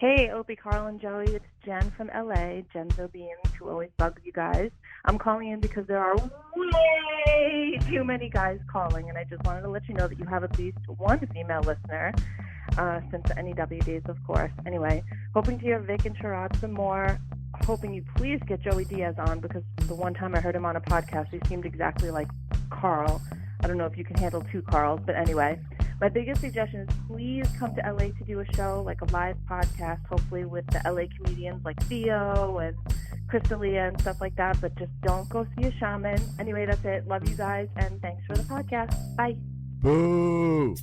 Hey, Opie, Carl, and Joey. It's Jen from LA. Jenzo Beans, who always bugs you guys. I'm calling in because there are way too many guys calling, and I just wanted to let you know that you have at least one female listener, since the NEWDs, of course. Anyway, hoping to hear Vic and Sherrod some more. Hoping you please get Joey Diaz on, because the one time I heard him on a podcast, he seemed exactly like Carl. I don't know if you can handle two Carls, but anyway. My biggest suggestion is please come to LA to do a show, like a live podcast, hopefully with the LA comedians like Theo and Crystalia and stuff like that, but just don't go see a shaman. Anyway, that's it. Love you guys, and thanks for the podcast. Bye. Boo!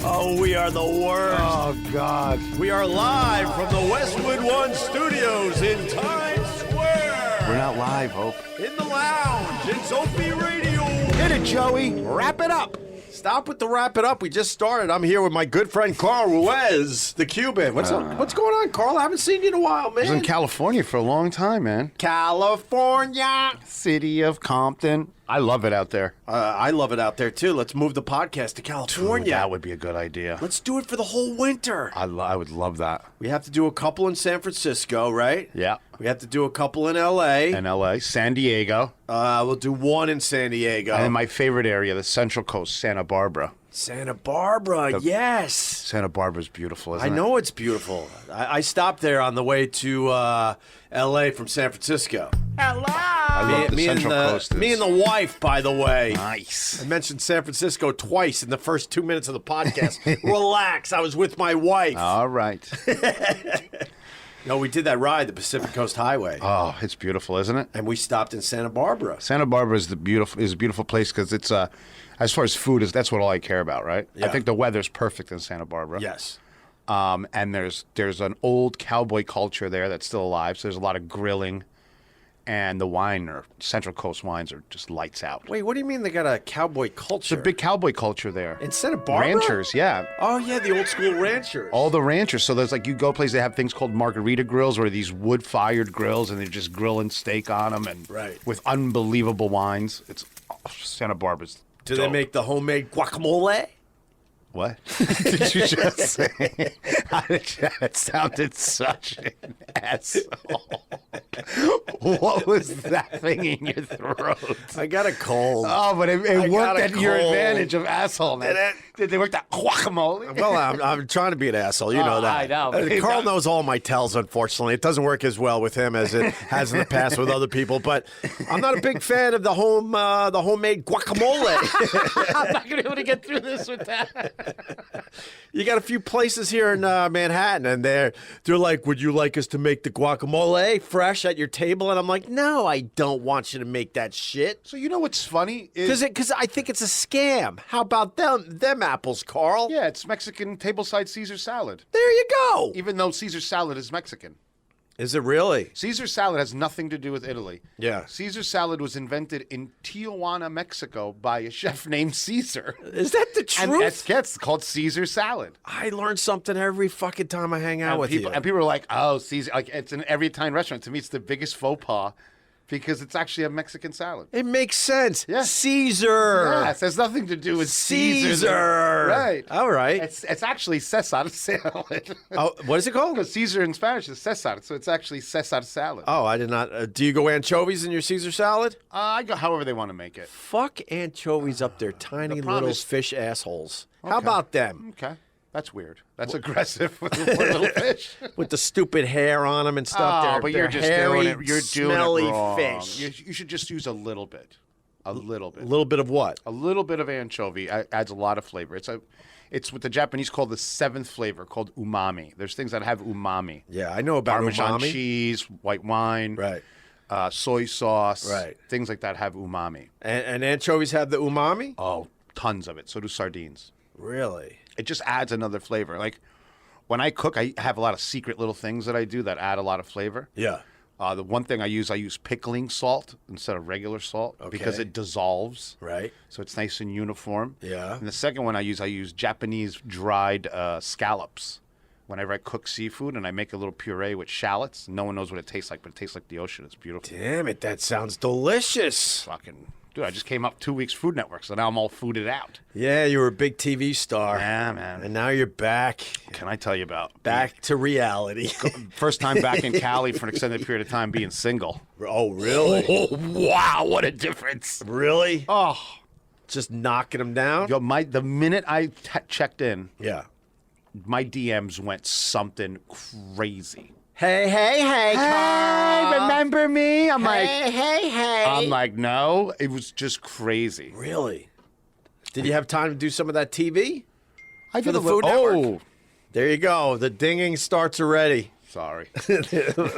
Oh, we are the worst. Oh, God. We are live from the Westwood One Studios in Times Square. We're not live, Hope. In the lounge, it's OpieRadio. Hit it, Joey. Wrap it up. Stop with the wrap it up. We just started. I'm here with my good friend Carl Ruiz, the Cuban. What's going on, Carl? I haven't seen you in a while, man. I was in California for a long time, man. California. City of Compton. I love it out there. I love it out there, too. Let's move the podcast to California. Dude, that would be a good idea. Let's do it for the whole winter. I would love that. We have to do a couple in San Francisco, right? Yeah. We have to do a couple in L.A. In L.A. San Diego. We'll do one in San Diego. And my favorite area, the Central Coast, Santa Barbara. Santa Barbara, yes. Santa Barbara's beautiful, isn't it? I know it's beautiful. I stopped there on the way to L.A. from San Francisco. Hello! I love the Central Coast. Me and the wife, by the way. Nice. I mentioned San Francisco twice in the first 2 minutes of the podcast. Relax, I was with my wife. All right. No, we did that ride, the Pacific Coast Highway. Oh, it's beautiful, isn't it? And we stopped in Santa Barbara. Santa Barbara is a beautiful place because it's as far as food is, that's what all I care about, right? Yeah. I think the weather's perfect in Santa Barbara. Yes. And there's an old cowboy culture there that's still alive. So there's a lot of grilling, and the wine or Central Coast wines are just lights out. Wait, what do you mean they got a cowboy culture? It's a big cowboy culture there. In Santa Barbara? Ranchers, yeah. Oh, yeah, the old school ranchers. All the ranchers. So there's like, you go places, they have things called margarita grills, where these wood-fired grills, and they're just grilling steak on them, and right. with unbelievable wines. It's Santa Barbara's Do dope. they make the homemade guacamole? What did you just say? It sounded such an asshole. What was that thing in your throat? I got a cold. Oh, but it worked at your advantage of asshole. Did it? Did they work that guacamole? Well, I'm trying to be an asshole. You know that. I know. Carl knows all my tells, unfortunately. It doesn't work as well with him as it has in the past with other people. But I'm not a big fan of the homemade guacamole. I'm not going to be able to get through this with that. You got a few places here in Manhattan, and they're like, would you like us to make the guacamole fresh at your table? And I'm like, no, I don't want you to make that shit. So you know what's funny? Because I think it's a scam. How about them apples, Carl? Yeah, it's Mexican tableside Caesar salad. There you go. Even though Caesar salad is Mexican. Is it really? Caesar salad has nothing to do with Italy. Yeah. Caesar salad was invented in Tijuana, Mexico by a chef named Caesar. Is that the truth? And it's called Caesar salad. I learn something every fucking time I hang out with you. And people are like, oh, Caesar. Like, it's in every Italian restaurant. To me, it's the biggest faux pas because it's actually a Mexican salad. It makes sense. Yeah. Caesar. Yes, it has nothing to do with Caesar. Right. All right. It's actually Cesar salad. Oh, what is it called? Because Caesar in Spanish is Cesar, so it's actually Cesar salad. Oh, I did not. Do you go anchovies in your Caesar salad? I go however they want to make it. Fuck anchovies up their tiny little fish assholes. Okay. How about them? Okay. That's weird. That's aggressive with the poor little fish. With the stupid hair on them and stuff. But they're you're just hairy, doing it. You're doing smelly it wrong. fish. You should just use a little bit. A little bit. A little bit of what? A little bit of anchovy adds a lot of flavor. It's what the Japanese call the seventh flavor, called umami. There's things that have umami. Yeah, I know about Parmesan umami. cheese, white wine, Right. Soy sauce, Right. Things like that have umami. And anchovies have the umami? Oh, tons of it. So do sardines. Really? It just adds another flavor. Like when I cook, I have a lot of secret little things that I do that add a lot of flavor. Yeah. The one thing I use pickling salt instead of regular salt because it dissolves. Right. So it's nice and uniform. Yeah. And the second one I use Japanese dried scallops. Whenever I cook seafood and I make a little puree with shallots, no one knows what it tastes like, but it tastes like the ocean. It's beautiful. Damn it, that sounds delicious. Fucking Dude, I just came up 2 weeks Food Network, so now I'm all fooded out. Yeah, you were a big TV star. Yeah, man. And now you're back. Can I tell you about Back to reality. first time back in Cali for an extended period of time being single? Oh, really? Oh, wow, what a difference. Really? Oh, Just knocking them down? yo, the minute I checked in, Yeah. my DMs went something crazy. Hey, Carl. Remember me? I'm Hey. I'm like, no. It was just crazy. Really? Did you have time to do some of that TV? I For did the a little- Food Network? Oh, There you go. The dinging starts already. sorry.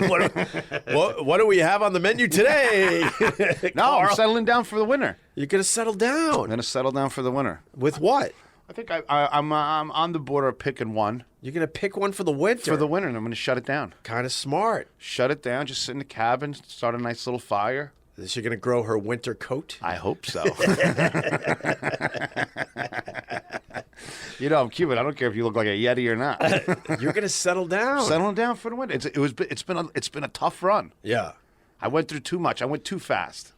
What do we have on the menu today? No, I'm Carl? settling down for the winter. You're going to settle I'm down. gonna settle down for the winter. With what? I think I'm on the border of picking one You're going to pick one for the winter. for the winter, and I'm gonna shut it down. Kind of smart. Shut it down. Just sit in the cabin, start a nice little fire. Is she going to grow her winter coat? I hope so. You know, I'm Cuban. I don't care if you look like a Yeti or not. You're going to settle down. Settling down for the winter. It's been a tough run. Yeah. I went through too much. I went too fast,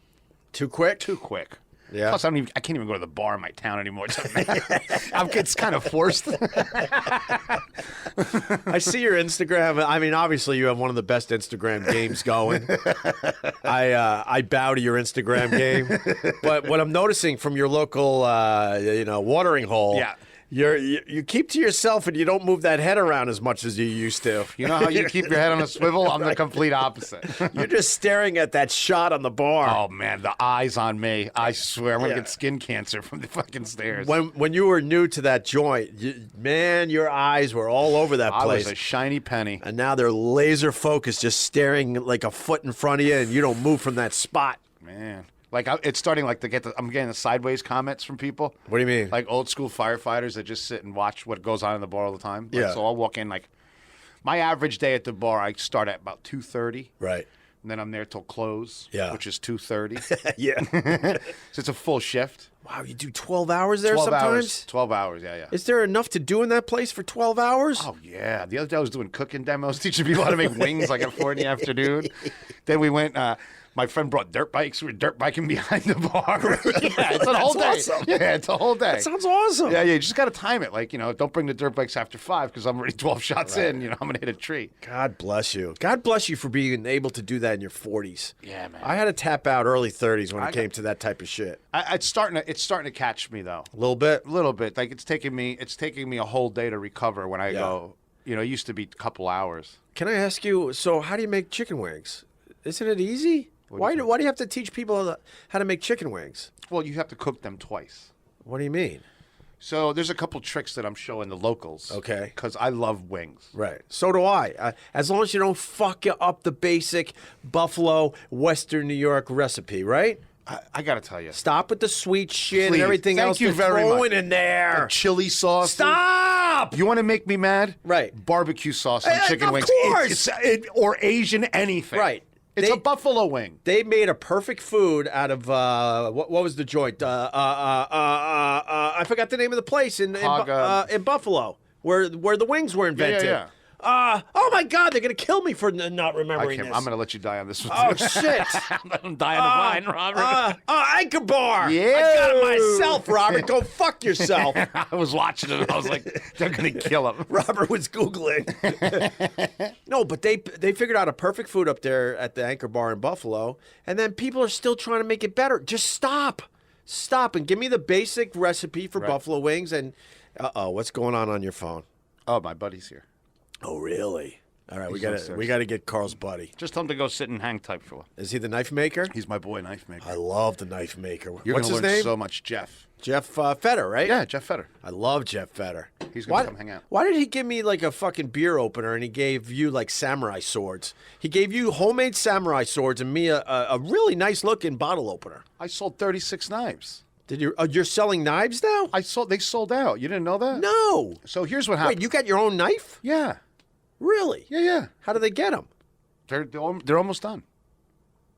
Too quick? too quick. Yeah. Plus, I can't even go to the bar in my town anymore. It's kind of forced. I see your Instagram. I mean, obviously, you have one of the best Instagram games going. I bow to your Instagram game. But what I'm noticing from your local, watering hole, Yeah. you keep to yourself and you don't move that head around as much as you used to. You know how you keep your head on a swivel? I'm the complete opposite. You're just staring at that shot on the bar. Oh man, the eyes on me! I swear, I'm gonna get skin cancer from the fucking stairs. When you were new to that joint, your eyes were all over that I place. was a shiny penny. And now they're laser focused, just staring like a foot in front of you, and you don't move from that spot. Man, like it's starting like I'm getting the sideways comments from people. What do you mean? Like old school firefighters that just sit and watch what goes on in the bar all the time. Like, Yeah. So I'll walk in like my average day at the bar. I start at about 2:30. Right. And then I'm there till close, Yeah. which is 2:30. Yeah. So it's a full shift. Wow, you do 12 hours there 12 sometimes? hours. 12 hours, yeah. Is there enough to do in that place for 12 hours? Oh, yeah. The other day I was doing cooking demos, teaching people how to make wings like at 4 in the afternoon. Then we went, my friend brought dirt bikes. We were dirt biking behind the bar. Yeah, it's a whole day. That's awesome. Yeah, it's a whole day. That sounds awesome. Yeah, you just got to time it. Like, don't bring the dirt bikes after 5 because I'm already 12 shots in. I'm going to hit a tree. God bless you. God bless you for being able to do that in your 40s. Yeah, man. I had to tap out early 30s when it came to that type of shit. It's starting to catch me, though. A little bit? A little bit. Like, it's taking me a whole day to recover when I go, it used to be a couple hours. Can I ask you, so how do you make chicken wings? Isn't it easy? Why do you have to teach people how to make chicken wings? Well, you have to cook them twice. What do you mean? So there's a couple tricks that I'm showing the locals. Okay. Because I love wings. Right. So do I. As long as you don't fuck up the basic Buffalo, Western New York recipe, right? I got to tell you. Stop with the sweet shit Please. and everything Thank else you they're very throwing much. in there. The chili sauce. Stop! You want to make me mad? Right. Barbecue sauce on chicken of wings. course. Or Asian anything. Right. It's a buffalo wing. They made a perfect food out of what was the joint? I forgot the name of the place in Buffalo where the wings were invented. Yeah. Oh my God, they're gonna kill me for not remembering this. I'm going to let you die on this one. Oh shit! Let him die on the vine, Robert. Anchor bar. Yeah. I got it myself, Robert. Go fuck yourself. I was watching it and I was like, they're going to kill him. Robert was Googling. No, but they figured out a perfect food up there at the Anchor Bar in Buffalo, and then people are still trying to make it better. Just stop and give me the basic recipe for buffalo wings. And what's going on your phone? Oh, my buddy's here. Oh, really? All right, we He's got upstairs. to get Carl's buddy. Just tell him to go sit and hang tight for a while. Is he the knife maker? He's my boy knife maker. I love the knife maker. You're What's gonna his learn name? so much, Jeff. Jeff Fetter, right? Yeah, Jeff Fetter. I love Jeff Fetter. He's gonna come hang out. Why did he give me like a fucking beer opener and he gave you like samurai swords? He gave you homemade samurai swords and me a really nice looking bottle opener. I sold 36 knives. Did you? You're selling knives now? They sold out. You didn't know that? No. So here's what happened. Wait, you got your own knife? Yeah. Really? Yeah. How do they get them? They're almost done.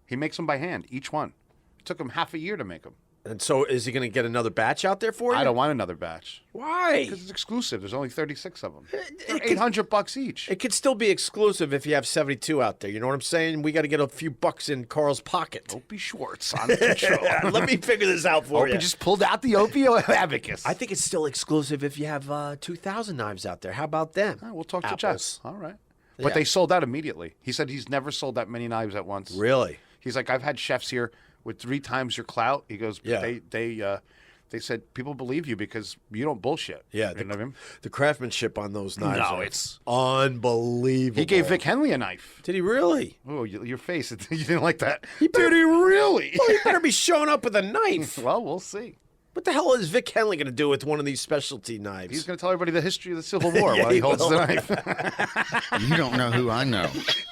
He makes them by hand, each one. It took him half a year to make them. And so is he going to get another batch out there for you? I don't want another batch. Why? Because it's exclusive. There's only 36 of them. They're It could- $800 each. It could still be exclusive if you have 72 out there. You know what I'm saying? We got to get a few bucks in Carl's pocket. Opie Schwartz on control. Let me figure this out for Opie you. just pulled out the Opie abacus. I think it's still exclusive if you have 2,000 knives out there. How about them? All right, we'll talk to Apples. Jeff. All right. Yeah. But they sold out immediately. He said he's never sold that many knives at once. Really? He's like, I've had chefs here with 3 times your clout. He goes, Yeah. they said people believe you because you don't bullshit. Yeah. You know what I mean? The craftsmanship on those knives. No, are it's- unbelievable. He gave Vic Henley a knife. Did he really? Oh, your face. You didn't like that. better- Did he really? Well, he better be showing up with a knife. Well, we'll see. What the hell is Vic Henley going to do with one of these specialty knives? He's going to tell everybody the history of the Civil War Yeah, while he he holds will. the knife. You don't know who I know.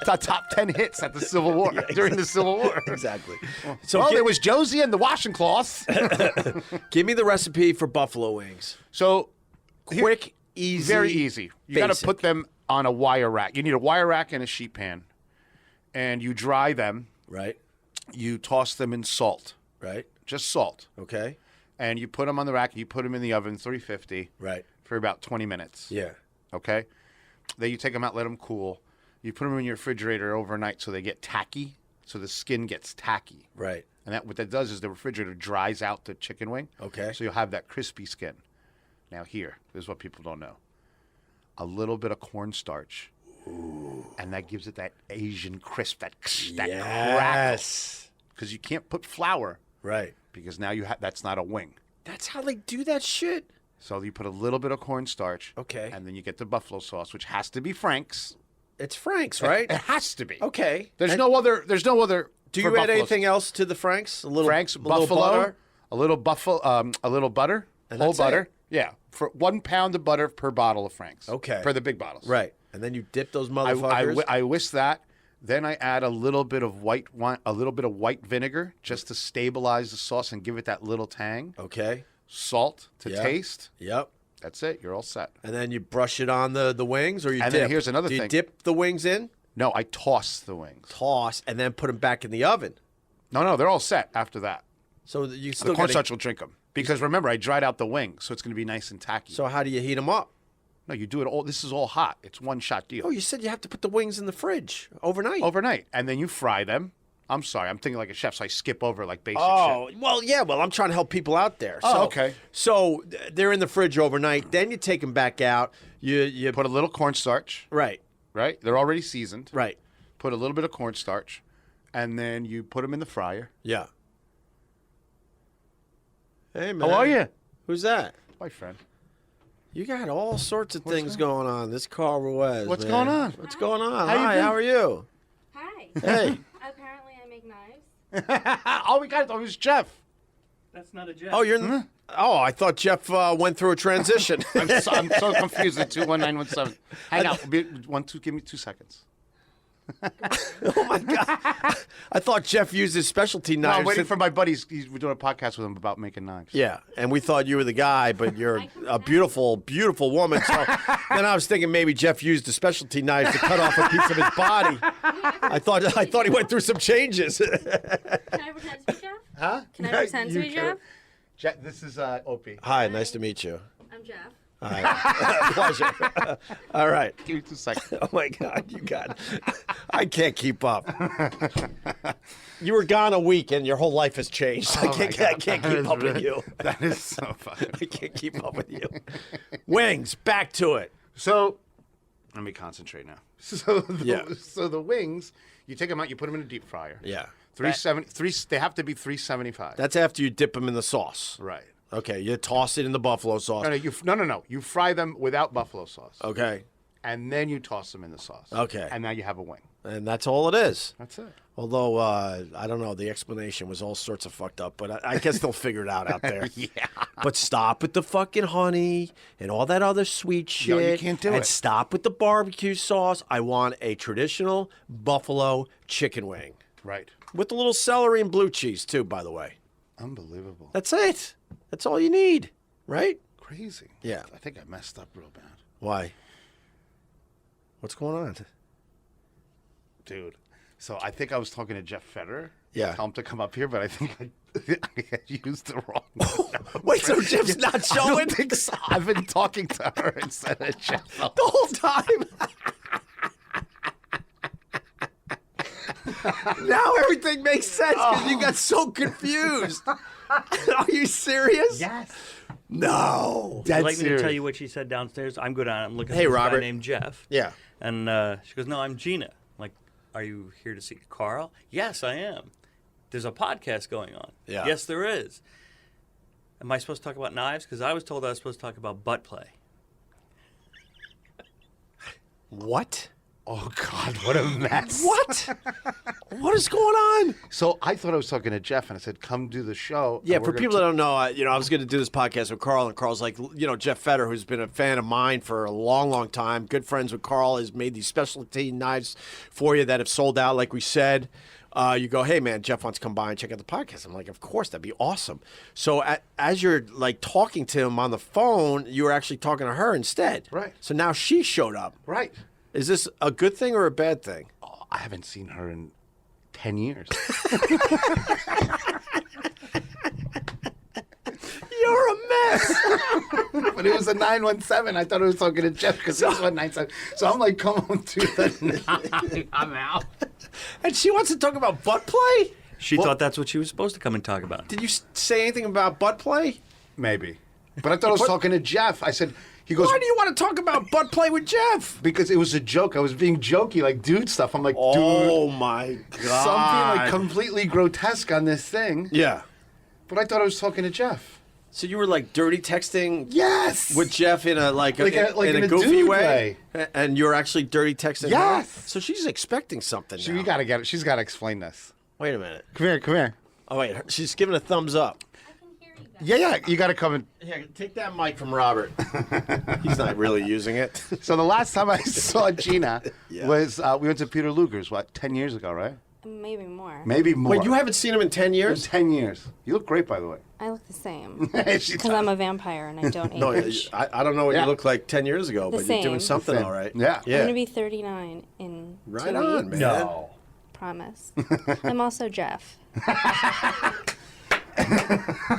The top 10 hits at the Civil War, during the Civil War. Exactly. So there was Josie and the washing cloths. Give me the recipe for buffalo wings. So Quick, easy, very easy. You got to basic. put them on a wire rack. You need a wire rack and a sheet pan. And you dry them. Right, You toss them in salt, right, just salt. okay, And you put them on the rack. You put them in the oven, 350, right, for about 20 minutes. yeah, Okay? Then you take them out, let them cool. You put them in your refrigerator overnight so they get tacky, so the skin gets tacky. right, And what that does is the refrigerator dries out the chicken wing. Okay. So you'll have that crispy skin. Now this is what people don't know. A little bit of cornstarch. Ooh. And that gives it that Asian crisp, that crackle. yes, Because you can't put flour, right. because now that's not a wing. That's how they do that shit. So you put a little bit of cornstarch. Okay. And then you get the buffalo sauce, which has to be Frank's. It's Frank's, right? It has to be. Okay. There's And no other. Do for you add buffalo anything sauce. else to the Frank's? A little Frank's a little buffalo, butter? a little butter, And whole that's butter. it? Yeah, for 1 pound of butter per bottle of Frank's. Okay. For the big bottles. Right, and then you dip those motherfuckers. I whisk that. Then I add a little bit of white vinegar just to stabilize the sauce and give it that little tang. Okay. Salt to Yeah. taste. Yep. That's it. You're all set. And then you brush it on the wings, or you And dip. then here's another Do you thing. dip the wings in, No, I toss the wings. toss, and then put them back in the oven. No, they're all set after that. So that you The still cornstarch gotta, will drink them. Because remember, I dried out the wing, so it's going to be nice and tacky. So how do you heat them up? No, you do it all. This is all hot. It's one-shot deal. Oh, you said you have to put the wings in the fridge overnight. Overnight. And then you fry them. I'm sorry. I'm thinking like a chef, so I skip over like basic Oh, shit. well, yeah. Well, I'm trying to help people out there. Oh, okay. So they're in the fridge overnight. Then you take them back out. You Put a little cornstarch, right, right? They're already seasoned. right. Put a little bit of cornstarch, and then you put them in the fryer. Yeah. Hey, man. How are you? Who's that? My friend. You got all sorts of things going on. This Carl Ruiz. What's man. going on? What's going on? How you Hi, been? how are you? Hi. Hey. Apparently I make knives. Oh, we got it. It was Jeff. That's not a Jeff. Oh, you're. Oh, I thought Jeff went through a transition. I'm so confused at 21917. Hang on. Give me 2 seconds. Oh my God! I thought Jeff used his specialty No, knives. I'm waiting for my buddies. We're doing a podcast with him about making knives. Yeah, and we thought you were the guy, but you're a beautiful, beautiful woman. So then I was thinking maybe Jeff used the specialty knives to cut off a piece of his body. I thought he went through some changes. Can I pretend to be Jeff? Huh? Can I pretend to be Jeff? This is Opie. Hi, nice to meet you. I'm Jeff. Hi. Pleasure. All right. Give me 2 seconds. Oh my God, you got I can't keep up. You were gone a week and your whole life has changed. I can't keep up with you. That is so funny. I can't keep up with you. Wings, back to it. So, let me concentrate now. So Yeah. so the wings, you take them out, you put them in a deep fryer. Yeah. 370. They have to be 375. That's after you dip them in the sauce. right. Okay, you toss it in the buffalo sauce. No. You fry them without buffalo sauce, Okay, and then you toss them in the sauce. Okay. And now you have a wing. and that's all it is. That's it. Although, I don't know, the explanation was all sorts of fucked up, but I guess they'll figure it out there. Yeah. But stop with the fucking honey and all that other sweet shit. Yo, you can't do and it. stop with the barbecue sauce. I want a traditional buffalo chicken wing. Right. With a little celery and blue cheese, too, by the way. Unbelievable. That's it. That's all you need, right? Crazy. Yeah. I think I messed up real bad. Why? What's going on? Dude. So I think I was talking to Jeff Federer. Yeah. Tell him to come up here, but I think I used the wrong one. Wait, so Jeff's not I showing? don't think so. I've been talking to her instead of Jeff. The whole time. Now everything makes sense because you got so confused. Are you serious? Yes. No. Dead Would you like me to serious. tell you what she said downstairs? I'm good on it. I'm looking Hey, for this Robert. guy named Jeff. Yeah. And she goes, no, I'm Gina. I'm like, are you here to see Carl? Yes, I am. There's a podcast going on. Yeah. Yes, there is. Am I supposed to talk about knives? Because I was told I was supposed to talk about butt play. What? Oh, God, what a mess. What? What is going on? So I thought I was talking to Jeff, and I said, come do the show. Yeah, and for we're gonna people that don't know, I was going to do this podcast with Carl, and Carl's like, Jeff Fetter, who's been a fan of mine for a long, long time, good friends with Carl, has made these specialty knives for you that have sold out, like we said. You go, hey, man, Jeff wants to come by and check out the podcast. I'm like, of course, that'd be awesome. So as you're, like, talking to him on the phone, you were actually talking to her instead. Right. So now she showed up. Right. Is this a good thing or a bad thing? Oh, I haven't seen her in 10 years. You're a mess. But it was a 917. I thought I was talking to Jeff because it was 197. So I'm like, come on to the 9. I'm out. And she wants to talk about butt play? She thought that's what she was supposed to come and talk about. Did you say anything about butt play? Maybe. But I thought I was talking to Jeff. I said, he goes, Why do you want to talk about butt play with Jeff? because it was a joke. I was being jokey, like dude stuff. I'm like, Oh dude, my God. something like completely grotesque on this thing. Yeah. But I thought I was talking to Jeff. So you were like dirty texting Yes. with Jeff in a Like in a a goofy dude way? And you're actually dirty texting her? Yes. So she's expecting something So now. you got to get it. She's got to explain this. Wait a minute. Come here. Come here. Oh wait, she's giving a thumbs up. I can hear you guys. Yeah. You got to come in. Here, take that mic from Robert. He's not really using it. So the last time I saw Gina Yeah. was we went to Peter Luger's, 10 years ago, right? Maybe more. Maybe more. Wait, you haven't seen him in 10 It was years? 10 years. You look great, by the way. I look the same. She Because I'm a vampire and I don't No, age. I don't know what Yeah. you looked like 10 years ago, The but you're doing same. something Same. all right. Yeah. I'm going to be 39 in Right 2 on, weeks. man. Promise. I'm also Jeff.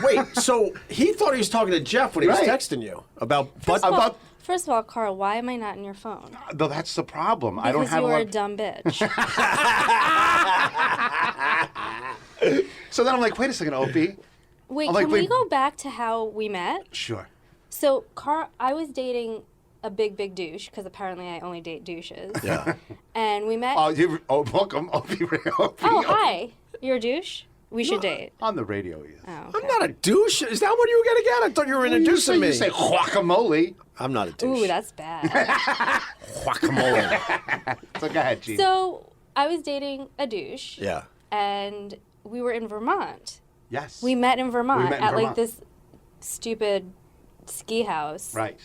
Wait, so he thought he was talking to Jeff when he was Right. texting you about butt. First of all, Carl, why am I not in your phone? No, that's the problem. I don't Because have you a are a lot. dumb bitch. So then I'm like, wait a second, Opie. Wait, I'm like, can we wait. go back to how we met? Sure. So, Carl, I was dating a big douche, because apparently I only date douches. Yeah. And we met. Welcome, Opie. Oh, hi. You're a douche? We should date. On the radio, yes. Oh, I'm not a douche. Is that what you were going to get? I thought you were introducing me. You say guacamole. I'm not a douche. Ooh, that's bad. guacamole. So go ahead, Gene. So, I was dating a douche. Yeah. And we were in Vermont. Yes. We met in Vermont met in at Vermont. like this stupid ski house. Right.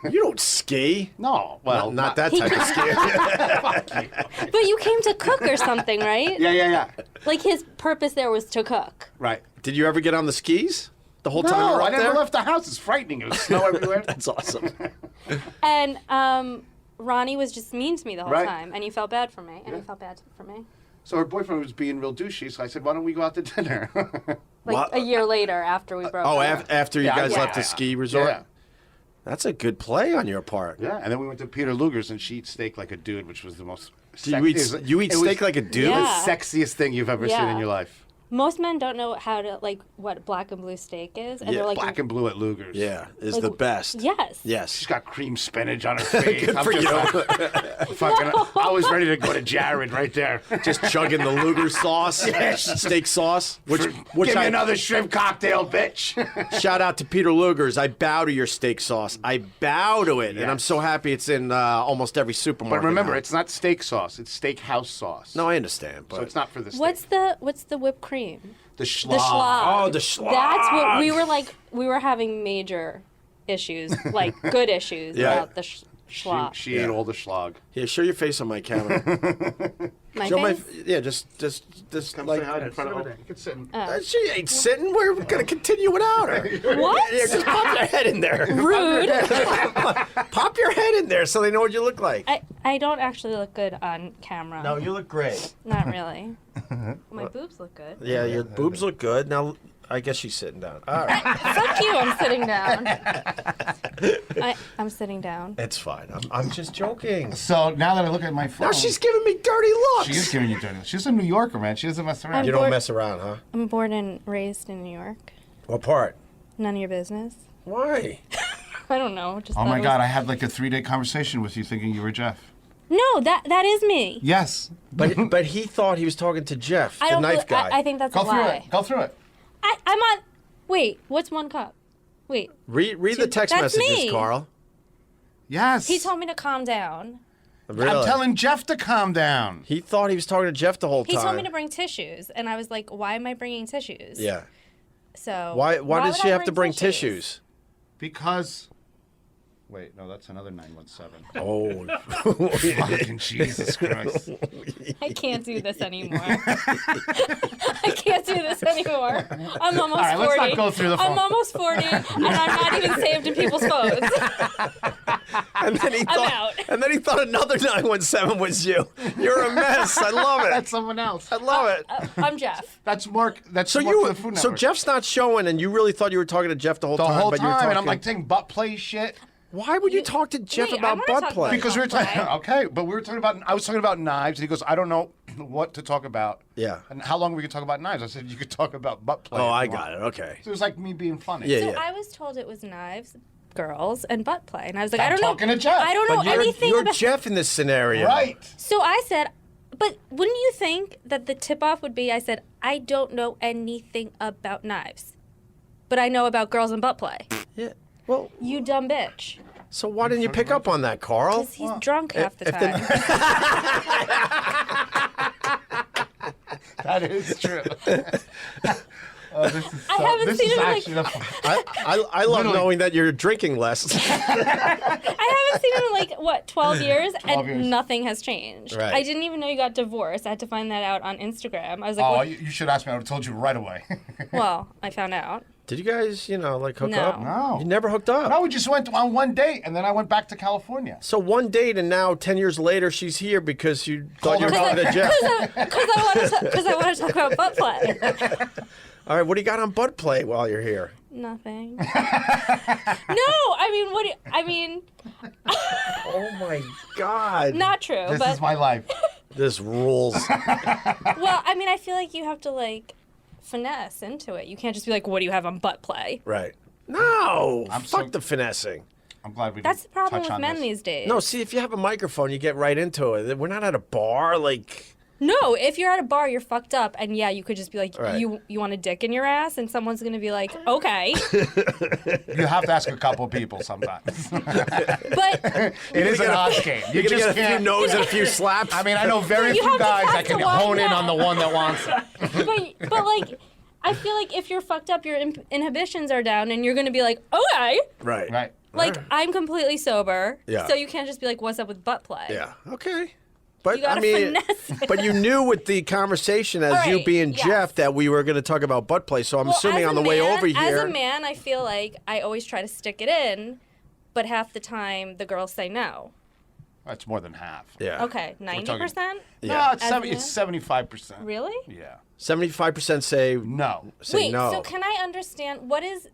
You don't ski. No, well, Not that type of ski. But you came to cook or something, right? Yeah. Like his purpose there was to cook. Right. Did you ever get on the skis the whole time you No, were I up never there? left the house. It's frightening. It was snow everywhere. That's awesome. And Ronnie was just mean to me the whole Right. time, and he felt bad for me, and Yeah. he felt bad for me. So her boyfriend was being real douchey, so I said, why don't we go out to dinner? Like What? a year later, after we broke Oh, up. after you Yeah, guys yeah, left the yeah. ski resort? Yeah. That's a good play on your part. Yeah, and then we went to Peter Luger's, and she eats steak like a dude, which was the most... You eat steak like a dude? It was Yeah. the sexiest thing you've ever seen Yeah. in your life. Most men don't know how to, like, what black and blue steak is, and Yeah, they're like, Black and blue at Luger's. Yeah, is Like, the best. yes. She's Yes. got cream spinach on her face. Good for you. I was ready to go to Jared right there. Just chugging the Luger sauce, steak sauce. Which Give me another shrimp cocktail, bitch. shout out to Peter Luger's. I bow to your steak sauce. I bow to it, and I'm Yes. so happy it's in almost every supermarket. But remember, now. it's not steak sauce. It's steakhouse sauce. No, I understand, but So it's not for the steak. What's the whipped cream? The schlag. The schlag. Oh, the schlag. That's what we were like. We were having major issues, like good issues Yeah. about the schlag. She ate all the schlag. Yeah, show your face on my camera. My Show face? yeah, just like. in front of her. You can sit. She ain't sitting. We're gonna continue without her. What? Yeah, just pop your head in there. Rude. Pop your head in there so they know what you look like. I don't actually look good on camera. No, you look great. Not really. My boobs look good. Yeah, your boobs look good. Now, I guess she's sitting down. All right. Fuck you, I'm sitting down. I'm sitting down. It's fine. I'm just joking. So now that I look at my phone, Now she's giving me dirty looks. she is giving you dirty. She's a New Yorker, man. She doesn't mess around. You don't mess around, huh? I'm born and raised in New York. What part? None of your business. Why? I don't know. Just Oh thought my it was- God! I had like a 3-day conversation with you, thinking you were Jeff. No, that is me. Yes. But he thought he was talking to Jeff, I the don't. knife guy. I think that's Go a through lie. it. Go through it. I'm on. Wait, what's 1 cup? Wait, Read the text That's messages, me. Carl. Yes. he told me to calm down. Really? I'm telling Jeff to calm down. He thought he was talking to Jeff the whole He time. told me to bring tissues, and I was like, "Why am I bringing tissues?" Yeah. So Why does would she I have to bring tissues? Because. Wait, no, that's another 917. Oh. Fucking Jesus Christ. I can't do this anymore. I can't do this anymore. I'm almost All right, 40. let's not go through the phone. I'm almost 40, and I'm not even saved in people's phones. And then he thought, out. And then he thought another 917 was you. You're a mess. I love it. That's someone else. I love it. I'm Jeff. That's Mark. That's So Mark for the Food Network. Jeff's not showing, and you really thought you were talking to Jeff the whole the time. whole but you were time, talking, and I'm like taking butt play shit. why would you talk to Jeff Wait, I about wanna butt talk play? about Because we were Butt talking. play. Okay, but we were talking about. I was talking about knives, and he goes, "I don't know what to talk about." Yeah. And how long we could talk about knives? I said, "You could talk about butt play." Oh, if I you got want." it. Okay. So it was like me being funny. Yeah, So yeah. I was told it was knives, girls, and butt play, and I was like, I'm I don't know. talking to Jeff. I don't know But anything you're about. Jeff in this scenario. Right. So I said, but wouldn't you think that the tip-off would be? I said, I don't know anything about knives, but I know about girls and butt play. Yeah. Well, You dumb bitch. so why didn't you pick up on that, Carl? Because he's drunk half the if the- time. That is true. Oh, this is I haven't this seen is him, like- actually the I love Literally. knowing that you're drinking less. I haven't seen him in like, what, 12 years? 12 and years. nothing has changed. Right. I didn't even know you got divorced. I had to find that out on Instagram. I was like, Oh, what? you should ask me. I would have told you right away. Well, I found out. Did you guys, like hook No. up? No. You never hooked up? No, we just went on one date, and then I went back to California. So one date, and now 10 years later, she's here because you thought you were Called talking to Jeff. Because I want to talk about butt play. All right, what do you got on butt play while you're here? Nothing. No, I mean, what do you, I mean, Oh my God. not true, This but, is my life. This rules. well, I mean, I feel like you have to, like, finesse into it. You can't just be like, what do you have on butt play? Right. No. I'm Fuck so- the finessing. I'm glad we That's the didn't problem touch with on men this. these days. No, see, if you have a microphone, you get right into it. We're not at a bar, like... No, if you're at a bar, you're fucked up, and yeah, you could just be like, Right. you want a dick in your ass, and someone's gonna be like, okay, You have to ask a couple people sometimes. but It is an odds game. You You're going to just get a few can't. no's and a few slaps. I mean, I know very you few have to guys test that can the one hone in that- on the one that wants it. but like, I feel like if you're fucked up, your inhibitions are down, and you're gonna be like, okay, Right. Right. like I'm completely sober, Yeah. so you can't just be like, what's up with butt play? Yeah. Okay. But You gotta I mean, finesse it. but you knew with the conversation as All you right, being yes. Jeff that we were going to talk about butt play. So I'm Well, assuming as on a the way man- over here. As a man, I feel like I always try to stick it in, but half the time the girls say no. That's more than half. Yeah. Okay, 90%. Yeah. No, it's As a man? it's 75%. Really? Yeah. 75% say No. Wait, no. so can I understand what is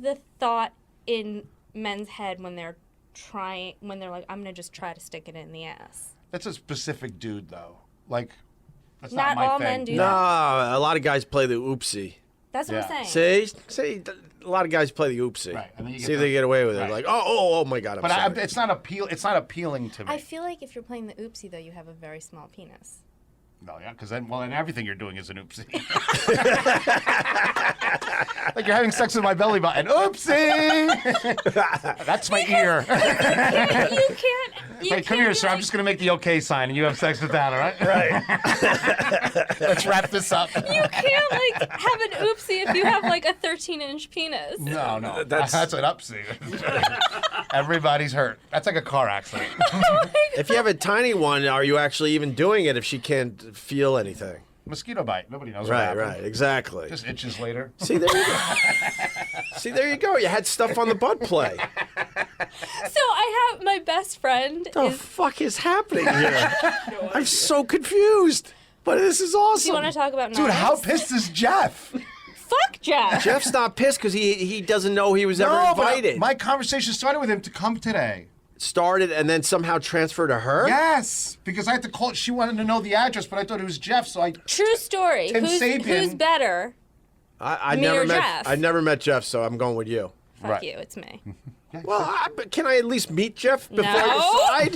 the thought in men's head when they're like, I'm gonna just try to stick it in the ass? That's a specific dude, though. Like, that's Not not, my all thing. men do No, that. a lot of guys play the oopsie. That's what Yeah. I'm saying. See, a lot of guys play the oopsie. Right, and then you See get if they the- get away with it. right. Like, oh my God, I'm But sorry. it's not appealing to me. I feel like if you're playing the oopsie, though, you have a very small penis. No, yeah, because then everything you're doing is an oopsie. Like you're having sex with my belly button. Oopsie! That's my ear. You can't. Hey, come here, sir. I'm just gonna make the okay sign, and you have sex with that, all right? Right. Let's wrap this up. You can't like have an oopsie if you have like a 13-inch penis. No, That's- that's an upsie. Everybody's hurt. That's like a car accident. If you have a tiny one, are you actually even doing it if she can't feel anything? Mosquito bite. Nobody knows what Right, happened. right, exactly. Just itches later. See, there you go. See, there you go. You had stuff on the butt play. I have my best friend. What the fuck is happening here? I'm so confused. But this is awesome. Do you want to talk about Dude, knives? how pissed is Jeff? Fuck Jeff. Jeff's not pissed because he doesn't know he was ever But invited. my conversation started with him to come today. Started and then somehow transferred to her? Yes, because I had to call. She wanted to know the address, but I thought it was Jeff, so I. True story. Tim Sabian. Who's better? I Me never or met Jeff? I never met Jeff, so I'm going with you. Fuck Right. you. It's me. Well, but can I at least meet Jeff before No. I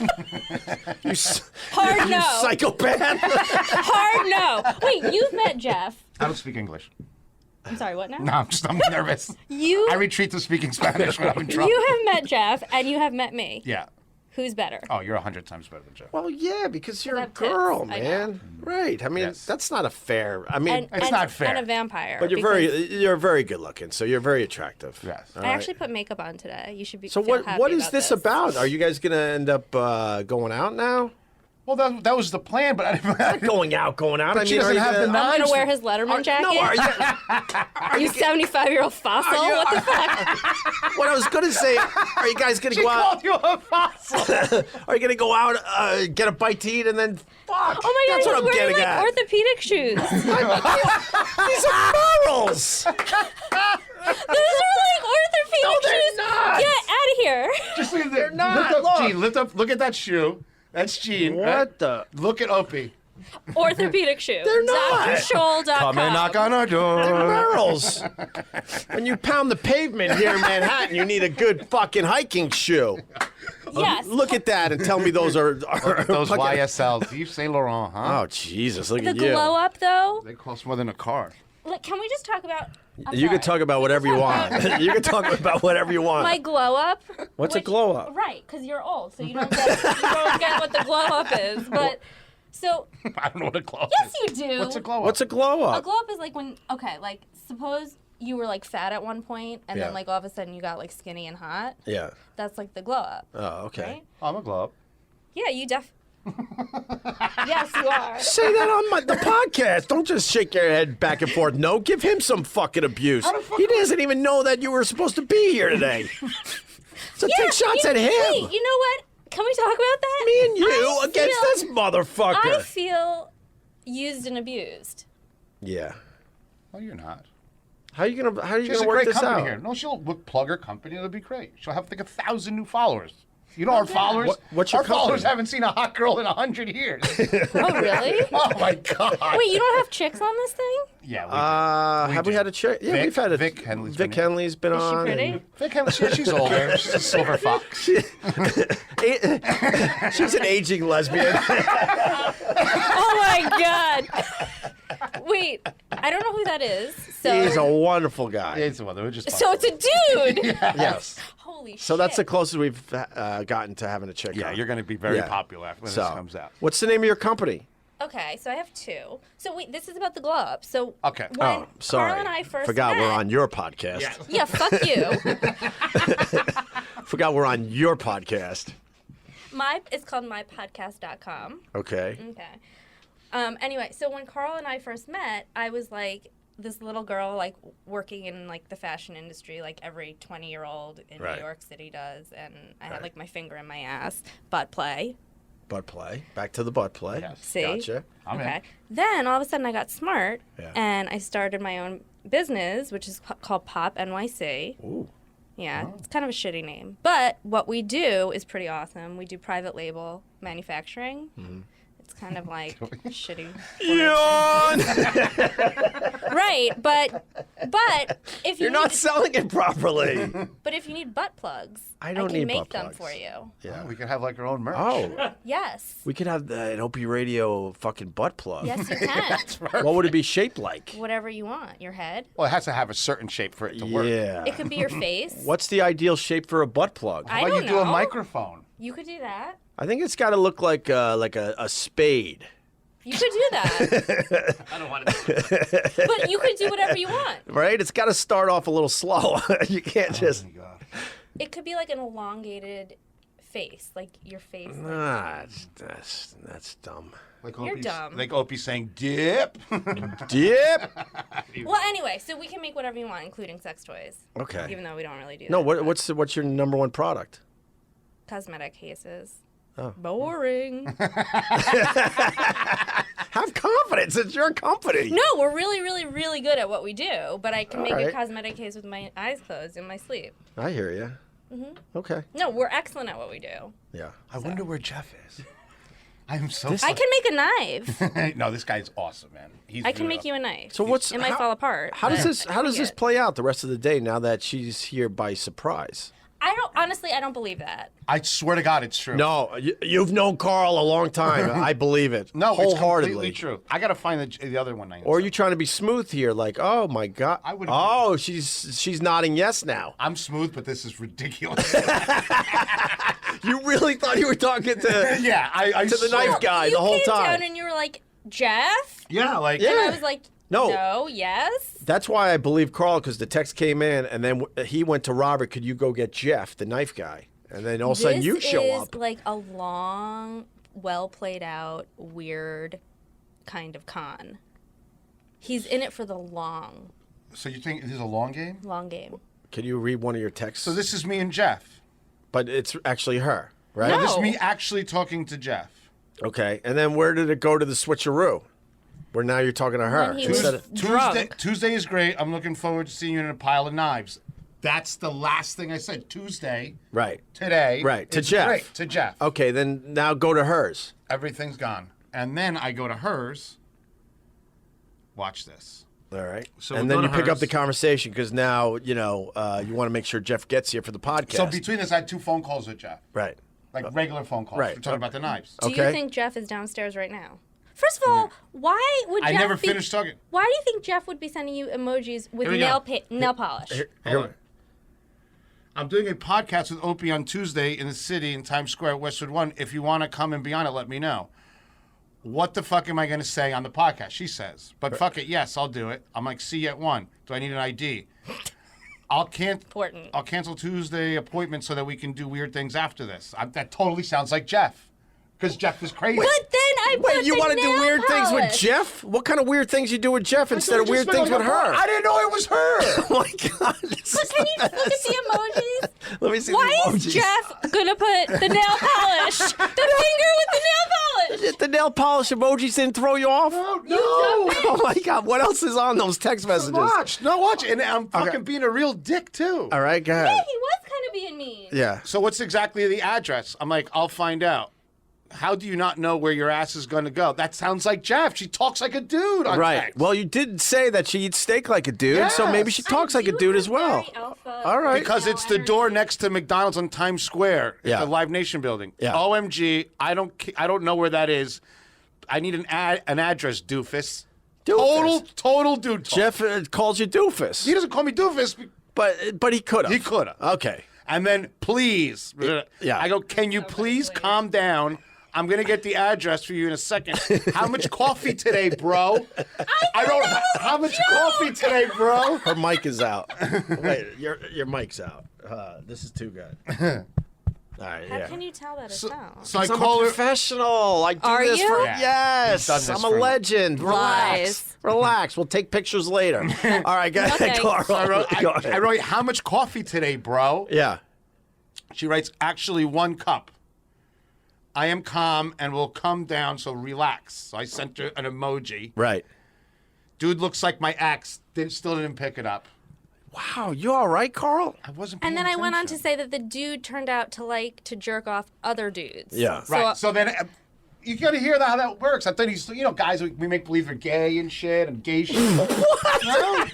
decide? Hard you no. psychopath. Hard no. Wait, you've met Jeff. I don't speak English. I'm sorry, what now? No, I'm nervous. You I retreat to speaking Spanish when I'm in trouble. you have met Jeff and you have met me. Yeah. Who's better? Oh, you're 100 times better than Jeff. Well, yeah, because you're I a have tits. girl, I know. man. Right. I mean, Yes. that's not a fair. I mean, It's not fair. And a vampire. but because you're very good looking, so you're very attractive. Yes. All I right. actually put makeup on today. You should be. So feel what happy what is about this about? Are you guys gonna end up going out now? Well, that was the plan, but I didn't. Going out. But she doesn't have the I'm gonna knives. wear his Letterman jacket. No, are you? You 75-year-old fossil. Are you- What the fuck? What I was gonna say, are you guys gonna She go out? called you a fossil. Are you gonna go out, get a bite to eat, and then fuck? Oh my god, That's what he's I'm wearing getting like at. orthopedic shoes. These are Merles. Those are like orthopedic No, they're shoes. not. Get out of here. Just leave They're not. Lift up, Look. Gene. Lift up. Look at that shoe. That's Gene. What right? the? Look at Opie. Orthopedic shoe. They're not. DrScholl.com. Come and knock on our door. Merles. When you pound the pavement here in Manhattan, you need a good fucking hiking shoe. Yes. Look at that and tell me those are Those fucking- YSLs. Yves Saint Laurent, huh? Oh Jesus! Look The at you. glow up though. They cost more than a car. Look, can we just talk about? I'm You can sorry. talk about whatever you want. You can talk about whatever you want. My glow up. What's a glow up? Right, because you're old, so you don't get what the glow up is. But so I don't know what a glow yes, is. you do. What's a glow up? What's a glow A up? glow up is like when like suppose you were like fat at one point, and Yeah. then like all of a sudden you got like skinny and hot. Yeah. That's like the glow up. Oh, okay. Right? I'm a glow up. Yeah, you yes, you are. Say that on the podcast. Don't just shake your head back and forth. No, give him some fucking abuse. He doesn't even know that you were supposed to be here today. So take shots at him. Wait, you know what? Can we talk about that? Me and you I against feel- this motherfucker. I feel used and abused. Yeah. Well, you're not. How are you gonna She has a work great this company out? here. No, she'll plug her company. It'll be great. She'll have like 1,000 new followers. You know our followers? What's your our followers company? haven't seen a hot girl in 100 years. Oh, really? Oh my God. Wait, you don't have chicks on this thing? Yeah. We do. Have we had a chick? Yeah, Vic- we've had a Vic Henley's Vic been in. Henley's been Is she on. pretty? and- Vic Henley, she's older. She's a silver fox. She's an aging lesbian. Oh my god. Wait, I don't know who that is. So He's a wonderful guy. It's the one that we just. so it's a dude. Yes. Holy shit. So that's the closest we've gotten to having a chick. Yeah, on. you're going to be very Yeah. popular when So, this comes out. what's the name of your company? Okay, so I have two. So wait, this is about the glow up. So Okay. when Oh, sorry. Carl and I first Forgot met, we're on your podcast. Yeah, fuck you. Forgot we're on your podcast. It's called mypodcast.com. Okay. Okay. Anyway, so when Carl and I first met, I was like this little girl, like working in like the fashion industry, like every 20-year-old in Right. New York City does, and I had like my finger in my ass, butt play. Butt play. Back to the butt play. Yes. See? Gotcha. I'm Okay. in. Then all of a sudden I got smart, Yeah. and I started my own business, which is called Pop NYC. Ooh. Yeah, it's kind of a shitty name. But what we do is pretty awesome. We do private label manufacturing. Mm-hmm. It's kind of like shitty. Yawn! Right, but if you You're need, not selling it properly. but if you need butt plugs, I don't can need make butt them plugs. for you. Yeah. We can have like our own merch. Oh, Yes. we could have an OpieRadio fucking butt plug. Yes, you can. What would it be shaped like? Whatever you want. Your head. Well, it has to have a certain shape for it to work. Yeah. It could be your face. What's the ideal shape for a butt plug? I How about don't you do a know. microphone? You could do that. I think it's got to look like a spade. You could do that. I don't want to do it. But you could do whatever you want. Right? It's got to start off a little slow. You can't just. Oh my God. It could be like an elongated face, like your face. Nah, that's dumb. Like You're Opie's- dumb. Like Opie saying dip. Dip. Well, anyway, so we can make whatever you want, including sex toys. Okay. Even though we don't really do that. No, but- what's your number one product? cosmetic cases. Oh. Boring. Have confidence. It's your company. No, we're really, really, really good at what we do, but I can make right. a cosmetic case with my eyes closed in my sleep. I hear you. Okay. No, we're excellent at what we do. Yeah. I wonder where Jeff is. I'm so. I can make a knife. No, this guy's awesome, man. I can make you a knife. So what's It might fall apart. How does but this I How can does make this it. play out the rest of the day now that she's here by surprise? Honestly, I don't believe that. I swear to God, it's true. No, you've known Carl a long time. I believe it. No, it's wholeheartedly. completely true. I gotta find the other one. Or are you trying to be smooth here? Like, oh my God. I would- Oh, she's nodding yes now. I'm smooth, but this is ridiculous. You really thought you were talking to Yeah, I to the swear. knife guy you the whole came time. down and you were like, Jeff? Yeah, like Yeah. And I was like, No. no, yes. That's why I believe Carl, because the text came in, and then he went to Robert. Could you go get Jeff, the knife guy? And then all of a sudden you show This up. is like a long, well played out, weird kind of con. He's in it for the long So you think this is a long game? game. Can you read one of your texts? So this is me and Jeff. But it's actually her, right? No. This is me actually talking to Jeff. Okay. And then where did it go to the switcheroo? Where now you're talking to her. When he instead was- of- Drunk. Tuesday is great. I'm looking forward to seeing you in a pile of knives. That's the last thing I said. Tuesday, right. today. Right, to it's Jeff. Great. To Jeff. Okay, then now go to hers. Everything's gone. And then I go to hers. Watch this. All right. So and we then go you to pick up hers. the conversation because now, you want to make sure Jeff gets here for the podcast. So between this, I had 2 phone calls with Jeff. right. Like regular phone calls. right. We're talking about the knives. Do Okay. you think Jeff is downstairs right now? First of all, why would I Jeff never be, finished talking. Why do you think Jeff would be sending you emojis with Here we go. nail polish? Hold on. I'm doing a podcast with Opie on Tuesday in the city in Times Square at Westwood One. If you want to come and be on it, let me know. What the fuck am I going to say on the podcast? She says. But fuck it, yes, I'll do it. I'm like, see you at 1. Do I need an ID? Important. I'll cancel Tuesday appointment so that we can do weird things after this. That totally sounds like Jeff. Because Jeff is crazy. But then I put Wait, you the want to do nail weird things with polish. Jeff? What kind of weird things you do with Jeff instead of Just weird been things on with your her? phone. I didn't know it was her. Oh my God. But can you look at the emojis? Let me see Why the emojis. is Jeff gonna put the nail polish, the finger with the nail polish? The nail polish emojis didn't throw you off? No. Oh my God. What else is on those text messages? Watch. No, watch. And I'm fucking being a real dick, too. All right, go Yeah, ahead. he was kind of being mean. Yeah. So what's exactly the address? I'm like, I'll find out. How do you not know where your ass is going to go? That sounds like Jeff. She talks like a dude on Right. text. Well, you did say that she eats steak like a dude, so maybe she Yes. talks I like a do dude have as well. very alpha All right. Because it's the door next to McDonald's on Times Square, Yeah. the Live Nation building. Yeah. OMG, I don't know where that is. I need an address, doofus. Doofus. Total dude talk. Jeff calls you doofus. He doesn't call me doofus. But he could have. He could have. Okay. And then please, Yeah. I go, can you please calm down? I'm gonna get the address for you in a second. How much coffee today, bro? I don't. How much coffee today, bro? Her mic is out. Wait, your mic's out. This is too good. All right, How yeah. can you tell that it's not? So I I'm a call her. professional. I do Are this you? for Yeah. yes. He's done this I'm for a me. legend. Relax. Lies. Relax. We'll take pictures later. All right, go ahead, Okay. Carl. So I wrote, Go ahead. I wrote, how much coffee today, bro? Yeah. She writes, actually 1 cup. I am calm and will come down, so relax. So I sent her an emoji. Right. Dude looks like my ex. Still didn't pick it up. Wow, you all right, Carl? I wasn't. And paying then I went on to attention. say that the dude turned out to like to jerk off other dudes. Yeah. So, Right. So then you got to hear how that works. I thought he's, guys, we make believe they're gay and shit and gay shit. What? No?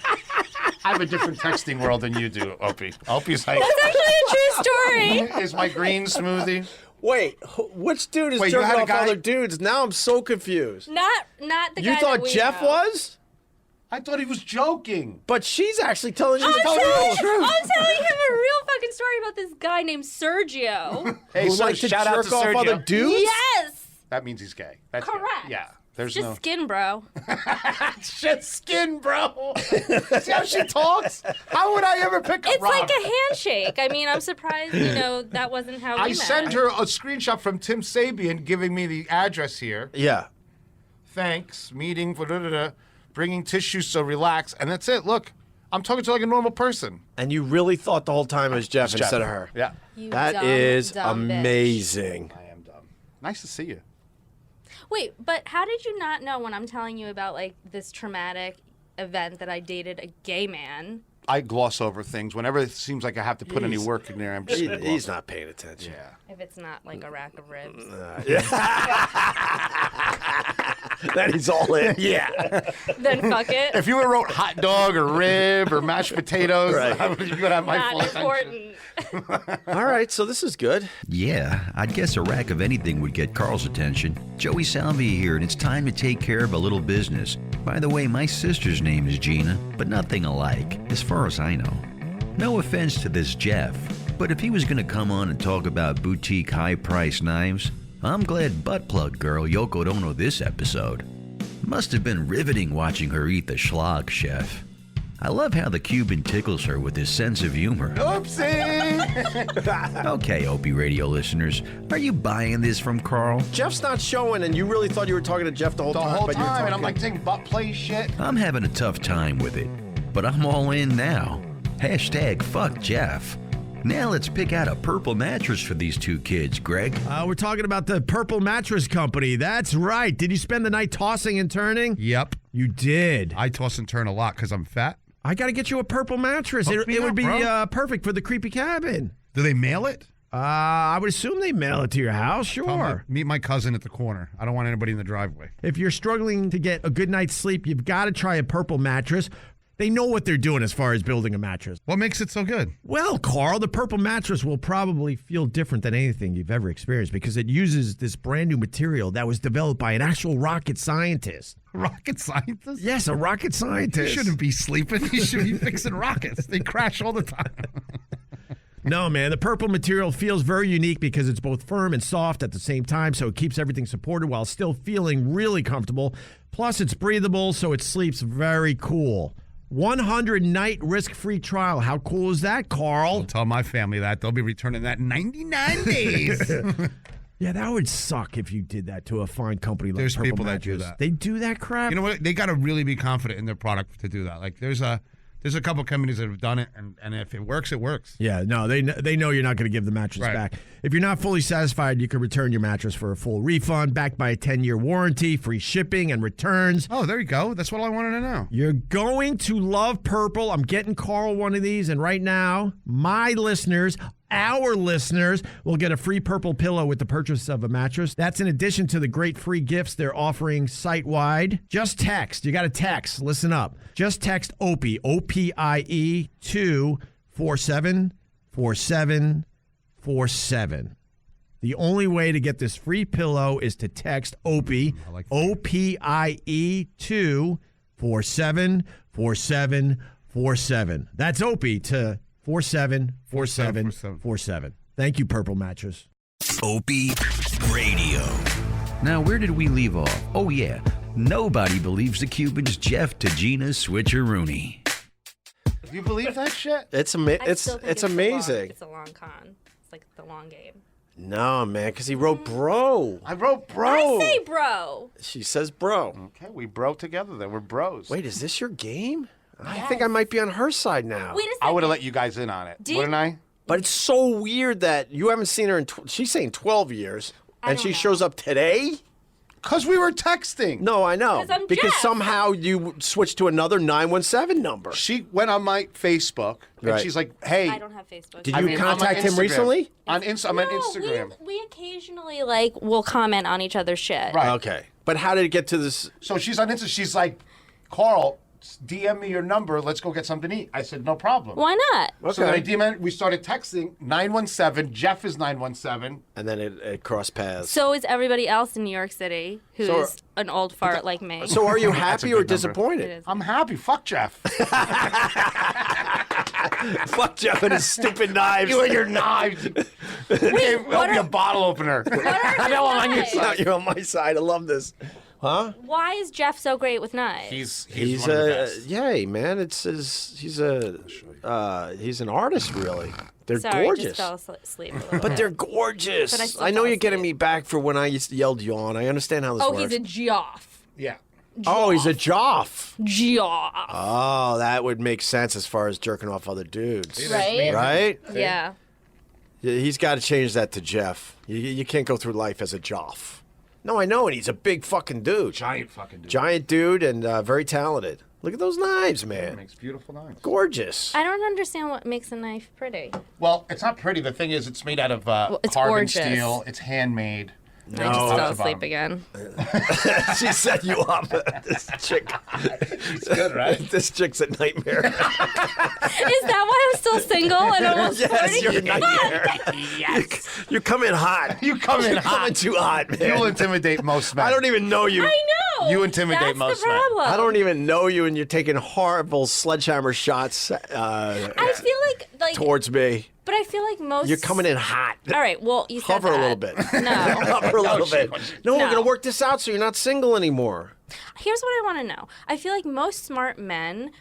I have a different texting world than you do, Opie. Opie's like, That's actually a true story. is my green smoothie? Wait, which dude is Wait, you jerking had a off guy- other dudes? Now I'm so confused. Not the guy You thought that we Jeff know. was? I thought he was joking. But she's actually telling you I'm the telling, truth. I'm telling him a real fucking story about this guy named Sergio. Hey, Who so like to shout out jerk to off Sergio. other dudes? Yes, That means he's gay. That's correct. Gay. Yeah. There's Just no skin, bro. shit skin, bro. See how she talks? How would I ever pick up It's Rob? like a handshake. I mean, I'm surprised, that wasn't how we I met. sent her a screenshot from Tim Sabian giving me the address here. Yeah. Thanks. Meeting for bringing tissues, so relax. And that's it. Look, I'm talking to like a normal person. And you really thought the whole time it was Jeff instead of her. Yeah. You That dumb, is dumb bitch. amazing. I am dumb. Nice to see you. Wait, but how did you not know when I'm telling you about like this traumatic event that I dated a gay man? I gloss over things. Whenever it seems like I have to put any work in there, I'm just gonna gloss He's over. not paying attention. Yeah. If it's not like a rack of ribs. That he's all in. Yeah. Then fuck it. If you would have wrote hot dog or rib or mashed potatoes, Right. you would have my full Not attention. important. All right, so this is good. Yeah, I'd guess a rack of anything would get Carl's attention. Joey Salvi here, and it's time to take care of a little business. By the way, my sister's name is Gina, but nothing alike, as far as I know. No offense to this Jeff, but if he was going to come on and talk about boutique high-priced knives, I'm glad butt plug girl Yoko don't know this episode. Must have been riveting watching her eat the schlag, chef. I love how the Cuban tickles her with his sense of humor. Oopsie! Okay, Opie Radio listeners, are you buying this from Carl? Jeff's not showing, and you really thought you were talking to Jeff the whole The time. whole but you were time, and I'm talking- like saying butt play shit. I'm having a tough time with it, but I'm all in now. Hashtag fuck Jeff. Now let's pick out a purple mattress for these two kids, Greg. We're talking about the Purple Mattress Company. That's right. Did you spend the night tossing and turning? Yep. You did. I toss and turn a lot because I'm fat. I got to get you a purple mattress. Hook me It would up, be bro. perfect for the creepy cabin. Do they mail it? I would assume they mail it to your house, Come sure. meet my cousin at the corner. I don't want anybody in the driveway. If you're struggling to get a good night's sleep, you've got to try a purple mattress. They know what they're doing as far as building a mattress. What makes it so good? Well, Carl, the purple mattress will probably feel different than anything you've ever experienced because it uses this brand new material that was developed by an actual rocket scientist. Rocket scientist? Yes, a rocket You scientist. shouldn't be sleeping. You should be fixing rockets. They crash all the time. No, man, the purple material feels very unique because it's both firm and soft at the same time, so it keeps everything supported while still feeling really comfortable. Plus, it's breathable, so it sleeps very cool. 100-night risk-free trial. How cool is that, Carl? Don't tell my family that. They'll be returning that in 99 days. Yeah, that would suck if you did that to a fine company like There's Purple people that do Mattress. that. They do that crap? You know what? They got to really be confident in their product to do that. Like, there's a couple companies that have done it, and if it works, it works. Yeah, no, they know you're not going to give the mattress Right. back. If you're not fully satisfied, you can return your mattress for a full refund, backed by a 10-year warranty, free shipping and returns. Oh, there you go. That's what I wanted to know. You're going to love purple. I'm getting Carl one of these, and right now, my listeners, our listeners, will get a free purple pillow with the purchase of a mattress. That's in addition to the great free gifts they're offering site-wide. Just text. You got to text. Listen up. Just text OPIE, OPIE, to 474747. The only way to get this free pillow is to text OPIE, I like that. OPIE, to 474747. That's OPIE to 474747. Thank you, Purple Mattress. Opie Radio. Now, where did we leave off? Oh, yeah. Nobody believes the Cubans' Jeff to Gina's switcheroony. Do you believe that shit? It's I still think it's amazing. It's a long con. It's like the long game. No, man, because he wrote bro. I wrote bro. I say bro. She says bro. Okay, we bro together then. We're bros. Wait, is this your game? I think I might be on her side now. Wait a second. I would have let you guys in on it. Wouldn't I? But it's so weird that you haven't seen her in, she's saying 12 years, and don't she know. shows up today? Because we were texting. No, I know. 'Cause I'm Because Jeff. somehow you switched to another 917 number. She went on my Facebook, and Right. she's like, hey. I don't have Facebook. Did I you mean, I'm on contact him Instagram. recently? I'm on Instagram. We occasionally like will comment on each other's shit. Right. Okay. But how did it get to this? So she's on Insta. She's like, Carl, DM me your number. Let's go get something to eat. I said, no problem. Why not? So then I DM, we started texting 917. Jeff is 917. And then it crossed paths. So is everybody else in New York City who's So- an old fart like me. So are you That's a happy good or number. disappointed? It is. I'm happy. Fuck Jeff. Fuck Jeff and his stupid knives. You and your knives. Hey, help me a bottle opener. I know I'm on your side. You're on my side. I love this. Huh? Why is Jeff so great with knives? He's He's one of the a best. yay, man. He's an artist, really. They're Sorry, gorgeous. just fell asleep a little But bit. they're gorgeous. But I still I know fell you're getting asleep. me back for when I used to yell yawn. I understand how this Oh, works. he's a Joff. Yeah. Oh, he's a joff. Joff. Oh, that would make sense as far as jerking off other dudes. Right? Right? Yeah. Yeah, he's got to change that to Jeff. You can't go through life as a joff. No, I know, and he's a big fucking dude. Giant fucking dude. Giant dude and very talented. Look at those knives, man. Makes beautiful knives. Gorgeous. I don't understand what makes a knife pretty. Well, it's not pretty. The thing is, it's made out of it's carbon gorgeous. steel. It's handmade. I just fell That's the asleep bottom. again. She set you up. This chick. It's good, right? This chick's a nightmare. Is that why I'm still single and almost 40? Yes, you're a nightmare. Yes. You come in hot. You come in You're hot. coming too hot, man. You'll intimidate most men. I don't even know you. I know. You intimidate That's most the men. problem. I don't even know you, and you're taking horrible sledgehammer shots I feel like towards me. but I feel like most. You're coming in hot. All right. Well, you said Hover a that. little bit. No. Hover a little bit. No, we're No. gonna work this out so you're not single anymore. Here's what I want to know. I feel like most smart men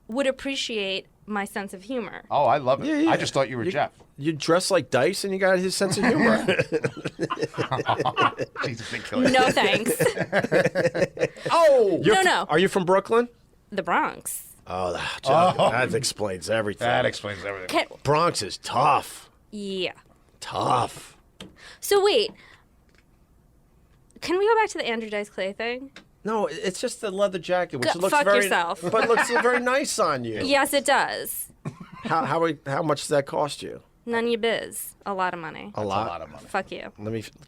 would appreciate my sense of humor. Oh, I love it. Yeah, yeah. I just thought you were Jeff. You dress like Dice, and you got his sense of humor. He's a big killer. No thanks. Oh! No. Are you from Brooklyn? The Bronx. Oh, that explains everything. That explains everything. Okay. Bronx is tough. Yeah. Tough. So wait. Can we go back to the Andrew Dice Clay thing? No, it's just the leather jacket, which Go looks fuck very, yourself. but looks very nice on you. Yes, it does. How much does that cost you? None of your biz. A lot of money. A A lot of money. Fuck you.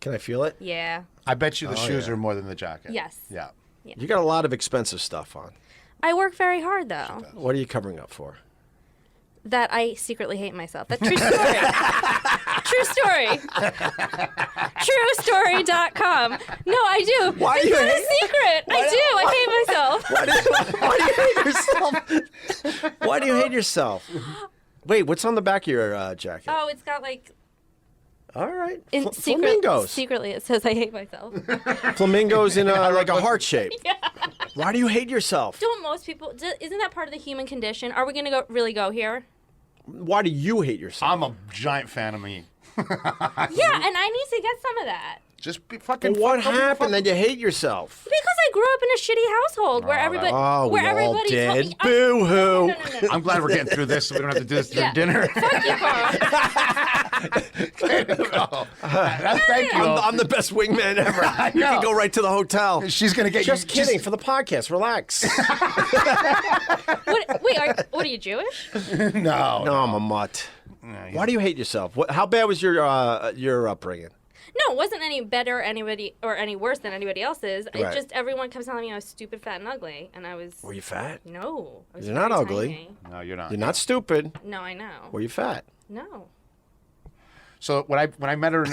Can I feel it? Yeah. I bet you the shoes yeah. are more than the jacket. Yes. Yeah. You got a lot of expensive stuff on. I work very hard though. What are you covering up for? That I secretly hate myself. That's true story. True story. TrueStory.com. No, I do. Why it's do you not hate- a secret. I hate myself. Why do you hate yourself? Why do you hate yourself? Wait, what's on the back of your jacket? Oh, it's got like All right. flamingos. Flamingos. Secretly, it says I hate myself. Flamingos in like a heart shape. Why do you hate yourself? Don't most people? Isn't that part of the human condition? Are we gonna really go here? Why do you hate yourself? I'm a giant fan of me. Yeah, and I need to get some of that. Just be fucking. Well, what fuck- happened that you hate yourself? Because I grew up in a shitty household where everybody, Oh, where we all everybody told did. me, Boo hoo. No. I'm glad we're getting through this so we don't have to do this during Yeah. dinner. Fuck you, Carl. Thank you. I'm the best wingman ever. You know. can go right to the hotel. She's going to get Just you. kidding for the podcast. Relax. What are you Jewish? No. No, I'm a mutt. Why do you hate yourself? How bad was your upbringing? No, it wasn't any better or any worse than anybody else's. Right. It just everyone kept telling me I was stupid, fat, and ugly, and I was. Were you fat? No, I was You're not very ugly. tiny. No, you're not. You're not stupid. No, I know. Were you fat? No. So when I met her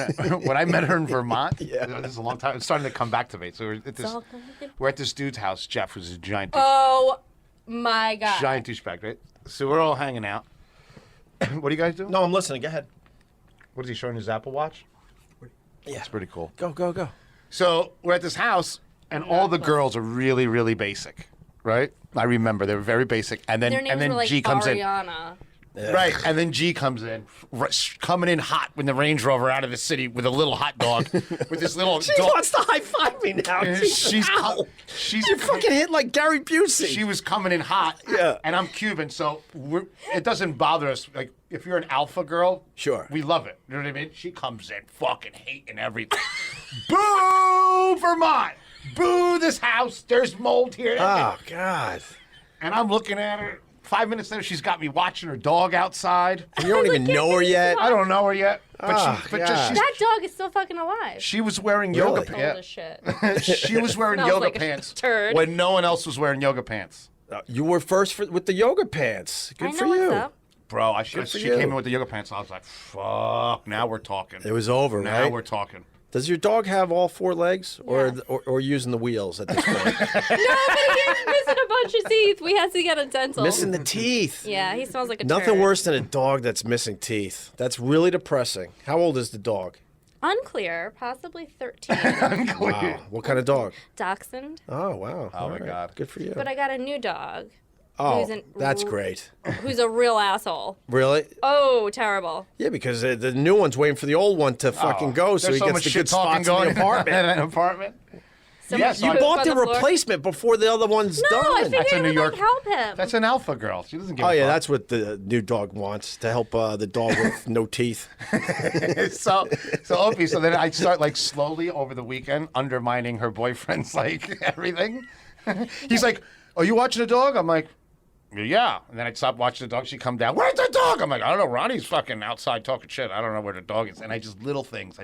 in Vermont, this is a long time. It's starting to come back to me. So we're at this dude's house. Jeff was a giant. Oh my god. Giant douchebag, right? So we're all hanging out. What do you guys do? No, I'm listening. Go ahead. What is he showing his Apple Watch? Yeah. It's pretty cool. Go. So we're at this house, and all the girls are really, really basic, right? I remember they were very basic, and then Their names were like G comes Ariana. in, right? And then G comes in, coming in hot with the Range Rover out of the city with a little hot dog, with this little. She wants to high five me now. She's You fucking hit like Gary Busey. She was coming in hot, Yeah. and I'm Cuban, so it doesn't bother us. Like, if you're an alpha girl, Sure. we love it. You know what I mean? She comes in fucking hating everything. Boo, Vermont! Boo, this house. There's mold here. Oh God. And I'm looking at her. 5 minutes later, she's got me watching her dog outside. You don't even know her yet. I don't know her yet, but Oh, God. That dog is still fucking alive. she was wearing Really? yoga Old pants. as shit. She was wearing Smells yoga like a pants turd. when no one else was wearing yoga pants. You were first with the yoga pants. Good I know for what's you. up. Bro, for she you. came in with the yoga pants, and I was like, fuck, now we're talking. It was over, Now right? we're talking. Does your dog have all four legs, Yes. or using the wheels at this point? No, but he's missing a bunch of teeth. We had to get a dental. Missing the teeth. Yeah, he smells like a Nothing turd. worse than a dog that's missing teeth. That's really depressing. How old is the dog? Unclear, possibly 13. Wow. What kind of dog? Dachshund. Oh, wow. Oh, All my right. God. Good for you. But I got a new dog oh, who's that's great. who's a real asshole. Really? Oh, terrible. Yeah, because the new one's waiting for the old one to fucking go so There's he so gets much the shit good talking spots in going the apartment. in an apartment. so Yes, much you poop bought on the floor. replacement before the other one's No, done. I figured That's a it New would York- like help him. That's an alpha girl. She doesn't give Oh a yeah, fuck. that's what the new dog wants, to help the dog with no teeth. so Opie, so then I start like slowly over the weekend undermining her boyfriend's like everything. He's like, "Are you watching the dog?" I'm like, "Yeah." And then I'd stop watching the dog. She'd come down. "Where's the dog?" I'm like, "I don't know. Ronnie's fucking outside talking shit. I don't know where the dog is." And I just little things.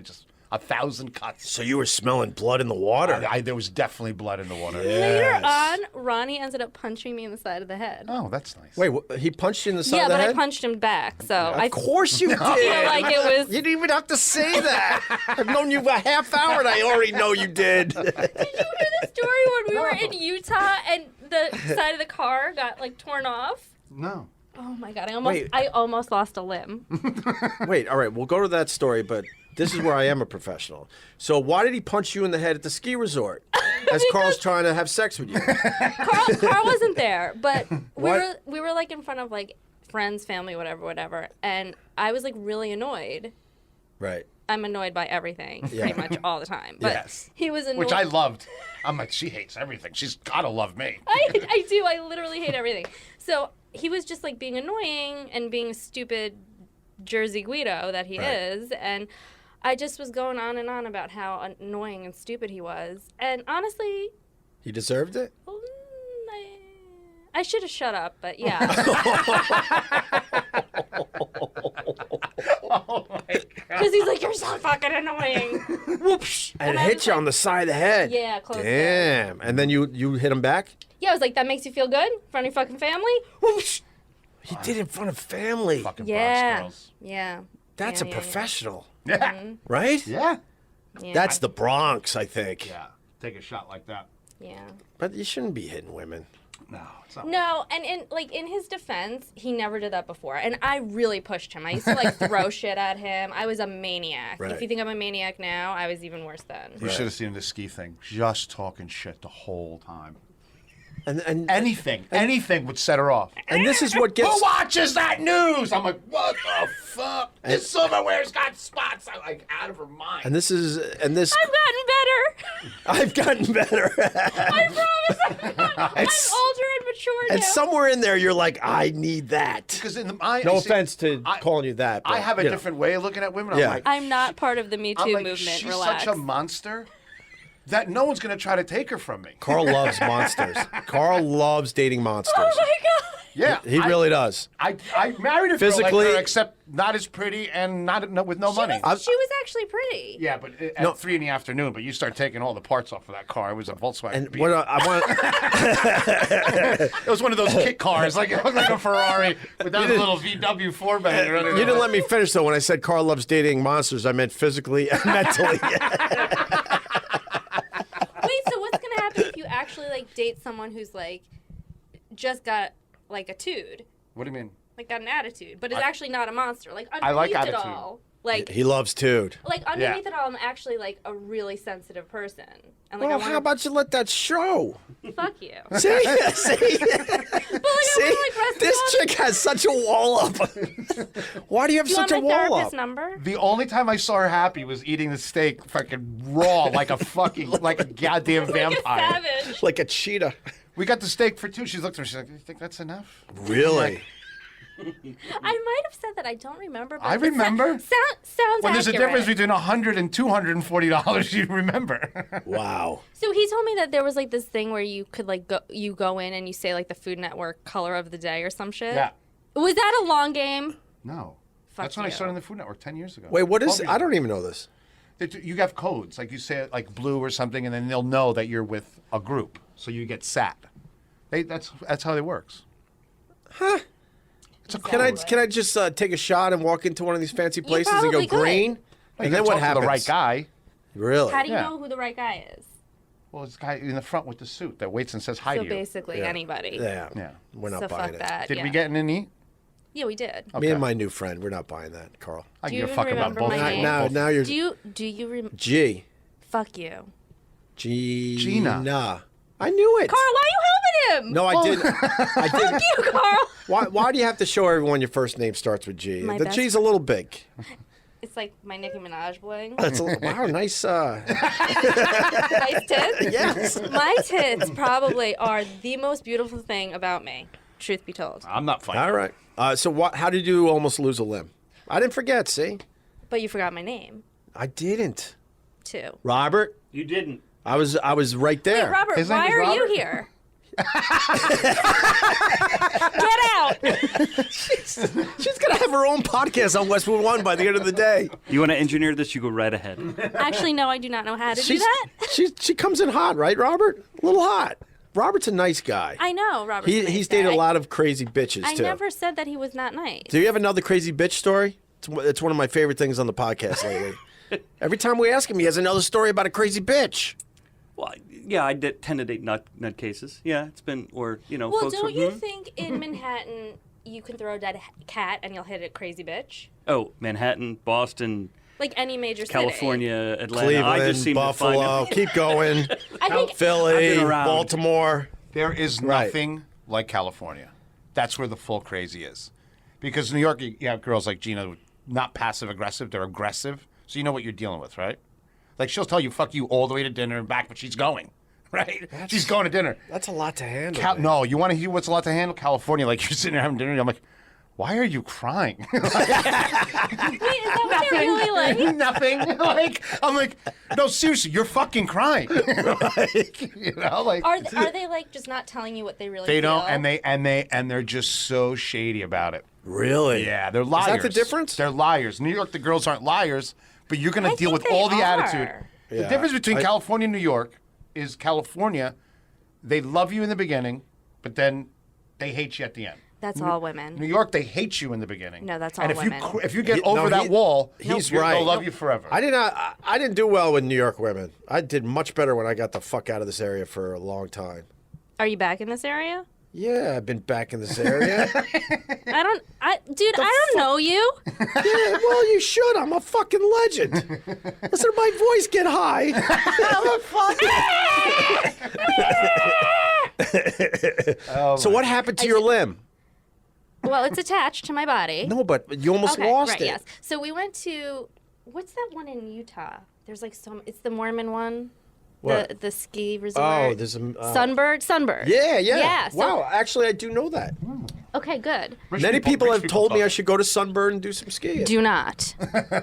1,000 cuts. So you were smelling blood in the water. There was definitely blood in the water. Later on, Ronnie ended up punching me in the side of the head. Oh, that's nice. Wait, he punched you in the side Yeah, of the but head? I punched him back. So I Of course you did. feel like it was. You didn't even have to say that. I've known you a half hour and I already know you did. Did you hear the story when we were in Utah and the side of the car got like torn off? No. Oh my god! Wait. I almost lost a limb. Wait, all right, we'll go to that story, but this is where I am a professional. So why did he punch you in the head at the ski resort as Carl's trying to have sex with you? Carl wasn't there, but What? we were like in front of like friends, family, whatever, and I was like really annoyed. Right. I'm annoyed by everything Yeah. pretty much all the time. But Yes. he was annoyed. Which I loved. I'm like, she hates everything. She's gotta love me. I do. I literally hate everything. So he was just like being annoying and being a stupid Jersey Guido that he Right. is. And I just was going on and on about how annoying and stupid he was. And honestly, He deserved it? I should have shut up, but yeah. Oh my God. Because he's like, you're so fucking annoying. Whoops. And it I hit was you like- on the side of the head. Yeah, close. Damn. And then you hit him back? Yeah, I was like, that makes you feel good in front of your fucking family? Whoosh. He did it in front of family. Fucking Yeah. Bronx girls. Yeah. That's Yeah, a yeah, professional, Yeah. right? Yeah. Yeah. That's the Bronx, I think. Yeah. Take a shot like that. Yeah. But you shouldn't be hitting women. No, it's not. No, and in his defense, he never did that before, and I really pushed him. I used to like throw shit at him. I was a maniac. Right. If you think I'm a maniac now, I was even worse then. You should have seen the ski thing. Just talking shit the whole time. And Anything would set her off. and this is what gets Who watches that news? I'm like, what the fuck? This silverware's got spots. I'm like out of her mind. and this I've gotten better. I've gotten better. I promise. I'm It's- older and mature now. And somewhere in there, you're like, I need that. Because in the No offense to I- calling you that. But, I have a you know. different way of looking at women. Yeah. I'm like, I'm not part of the Me Too I'm like, movement. she's Relax. such a monster that no one's going to try to take her from me. Carl loves monsters. Carl loves dating monsters. Oh my god. Yeah, He really does. I married a girl like Physically- her, except not as pretty and with no money. She was actually pretty. Yeah, but at No. 3 p.m, but you start taking all the parts off of that car. It was a Volkswagen. And Beetle. what I want, It was one of those kit cars, like it looked like a Ferrari without a little VW 4-banger running. you didn't let me finish though. When I said Carl loves dating monsters, I meant physically and mentally. Wait, so what's gonna happen if you actually like date someone who's like just got like a tude, What do you mean? like got an attitude, but is actually not a monster? Like I like underneath it attitude. all, like He loves Tude. underneath it all, I'm actually like a really sensitive person, and like Well, I how want about you let that show? to fuck you. See, But see, like, rest this on- chick has such a wall up. Why do you have Do you such want a my wall therapist's up? number? The only time I saw her happy was eating the steak fucking raw, like a fucking, like a goddamn Like a vampire. savage. Like a cheetah. We got the steak for 2. She looked at me. She's like, "You think that's enough?" Really? I might have said that. I don't remember. But I remember. Sounds When there's a accurate. difference between $100 and $240, you remember. Wow. So he told me that there was like this thing where you could like go in and you say like the Food Network color of the day or some shit. Yeah. Was that a long game? No. Fuck That's when I you. started in the Food Network 10 years ago. Wait, what is? 12 years I ago. don't even know this. You have codes, like you say it like blue or something, and then they'll know that you're with a group, so you get sat. That's how it works. Huh? It's a Can I just take a shot and walk into one of these fancy places and go probably could. green? You And then can what talk to happens? the right guy. Really? How do you Yeah. know who the right guy is? Well, it's the guy in the front with the suit that waits and says hi So to you. basically anybody. Yeah. Yeah. We're not So buying fuck it. that. Did yeah. we get in and eat? Yeah, we did. Me Okay. and my new friend, we're not buying that, Carl. I Do can you give a fuck even about remember both. my of you. name? Now you're Do you remember? G. Fuck you. Gina. I knew it. Carl, why are you helping him? No, I didn't. I didn't. You, Carl. Why do you have to show everyone your first name starts with G? My The best G's a little big. It's like my Nicki Minaj bling. That's wow, nice. Nice tits? Yes. My tits probably are the most beautiful thing about me, truth be told. I'm not fighting. All right. So how did you almost lose a limb? I didn't forget. See, But you forgot my name, I didn't. too. Robert, You didn't. I was right there. Hey, Robert, His name why is are Robert? you here? Get out! She's gonna have her own podcast on Westwood One by the end of the day. You want to engineer this? You go right ahead. Actually, no, I do not know how to do that. She comes in hot, right, Robert? A little hot. Robert's a nice guy. I know, Robert. He's dated a lot of crazy bitches I too. never said that he was not nice. Do you have another crazy bitch story? It's one of my favorite things on the podcast lately. Every time we ask him, he has another story about a crazy bitch. Well, yeah, I tend to date nutcases. Yeah, it's been, or, Well, folks don't were, you think in Manhattan you can throw a dead cat and you'll hit a crazy bitch? Oh, Manhattan, Boston, Like any major city. California, Atlanta. Cleveland, I just seem Buffalo, to find keep going. I think Philly, I've been around. Baltimore. There is Right. nothing like California. That's where the full crazy is. Because New York, you have girls like Gina, not passive aggressive, they're aggressive. So you know what you're dealing with, right? Like she'll tell you "fuck you" all the way to dinner and back, but she's going, right? She's going to dinner. That's a lot to handle. man. No, you want to hear what's a lot to handle? California, like you're sitting there having dinner, and I'm like, why are you crying? Wait, is that what they're really like? Nothing. I'm like, no, seriously, you're fucking crying. Like, Are they like just not telling you what they really they feel? don't, and they're just so shady about it. Really? Yeah, they're liars. Is that the difference? They're liars. New York, the girls aren't liars, but you're going I to deal think with they all the are. attitude. Yeah. The difference between California and New York is California, they love you in the beginning, but then they hate you at the end. That's all women. New York, they hate you in the beginning. No, that's and all women. if you get He- over no, that he- wall, he's they'll right. love you forever. I didn't do well with New York women. I did much better when I got the fuck out of this area for a long time. Are you back in this area? Yeah, I've been back in this area. I don't know you. Yeah, well, you should. I'm a fucking legend. Listen to my voice get high. So what happened to your limb? Well, it's attached to my body. No, but you almost Okay, lost right, it. yes. So we went to, what's that one in Utah? There's like it's the Mormon one. What? The ski resort. Oh, there's a Sunbird. Yeah. Yeah. So, Wow, actually, I do know that. Okay, good. Many people have told me I talk. should go to Sunburn and do some skiing. Do not.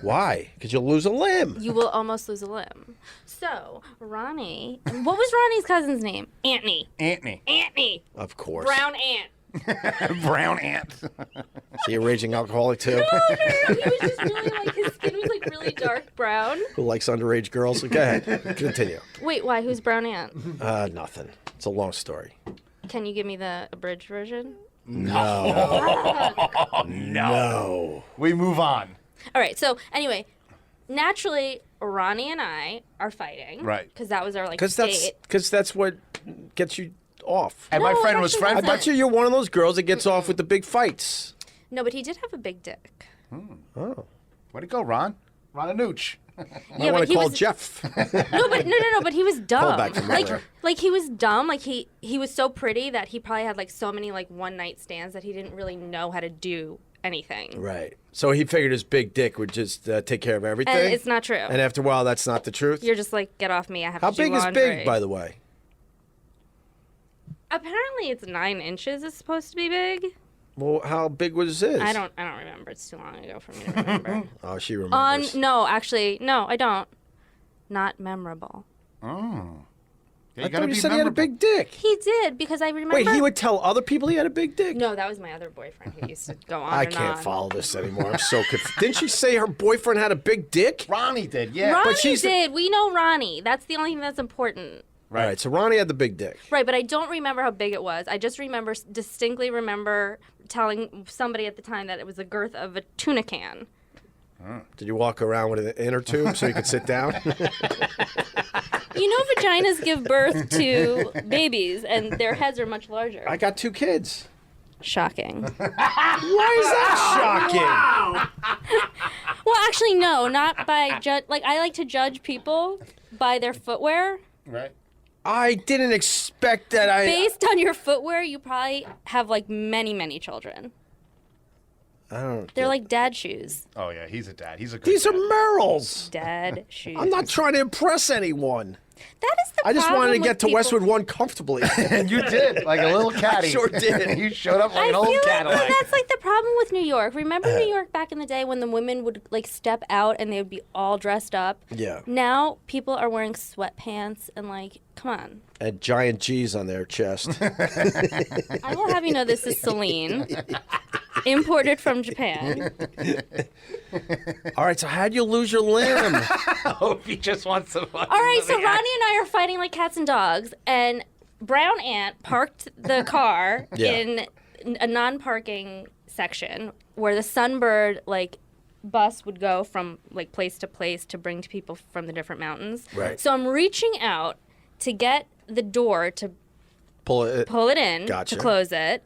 Why? Because you'll lose a limb. You will almost lose a limb. So Ronnie, what was Ronnie's cousin's name? Antony. Antony. Of course. Brown ant. Brown ant. Is he a raging alcoholic too? No, he was just really like his skin was like really dark brown. Who likes underage girls? Go ahead. Continue. Wait, why? Who's Brown Ant? Nothing. It's a long story. Can you give me the abridged version? No. We move on. All right. So anyway, naturally, Ronnie and I are fighting. Right. Because that was our like Because date. that's what gets you off. And my No, friend it was actually friends. I bet you're one of those girls that gets off with the big fights. No, but he did have a big dick. Oh. Where'd it go, Ron? Ron and Nooch. I Yeah, want but to he call was Jeff. no, but he was dumb. back from Like earlier. like he was dumb. Like he was so pretty that he probably had like so many like one night stands that he didn't really know how to do anything. Right. So he figured his big dick would just take care of everything. And it's not true. And after a while, that's not the truth. You're just like, get off me. I have How to do big is laundry. big, by the way? Apparently, it's 9 inches. Is supposed to be big. Well, how big was his? I don't remember. It's too long ago for me to remember. Oh, she remembers. No, actually, no, I don't. Not memorable. Oh. Yeah, I gotta thought you be said he had a memorable. big dick. He did because I remember. Wait, he would tell other people he had a big dick? No, that was my other boyfriend who used to go on. I and can't on. follow this anymore. I'm so confused. Didn't she say her boyfriend had a big dick? Ronnie did, yeah. Ronnie she's- did. We know Ronnie. That's the only thing that's important. All right, so Ronnie had the big dick. Right, but I don't remember how big it was. I just distinctly remember telling somebody at the time that it was the girth of a tuna can. Did you walk around with an inner tube so you could sit down? You know, vaginas give birth to babies, and their heads are much larger. I got 2 kids. Shocking. Why is that shocking? Well, actually, no, not by like I like to judge people by their footwear. Right. I didn't expect that. Based on your footwear, you probably have like many, many children. I don't. They're like dad shoes. Oh yeah, he's a dad. He's a good These are dad. Merrells. Dad shoes. I'm not trying to impress anyone. That is the I just problem wanted to with get to people- Westwood One comfortably. And you did, like a little caddy. I sure did. You showed up like I an old feel like Cadillac. that's like the problem with New York. Remember New York back in the day when the women would like step out and they would be all dressed up? Yeah. Now people are wearing sweatpants and like, come on. And giant G's on their chest. I will have you know this is Celine, imported from Japan. All right, so how'd you lose your limb? Opie just wants to. All right, so Ronnie and I are fighting like cats and dogs, and Brown Ant parked the car Yeah. in a non-parking section where the Sunbird like bus would go from like place to place to bring to people from the different mountains. Right. So I'm reaching out to get the door to Pull it. pull it in Gotcha. to close it.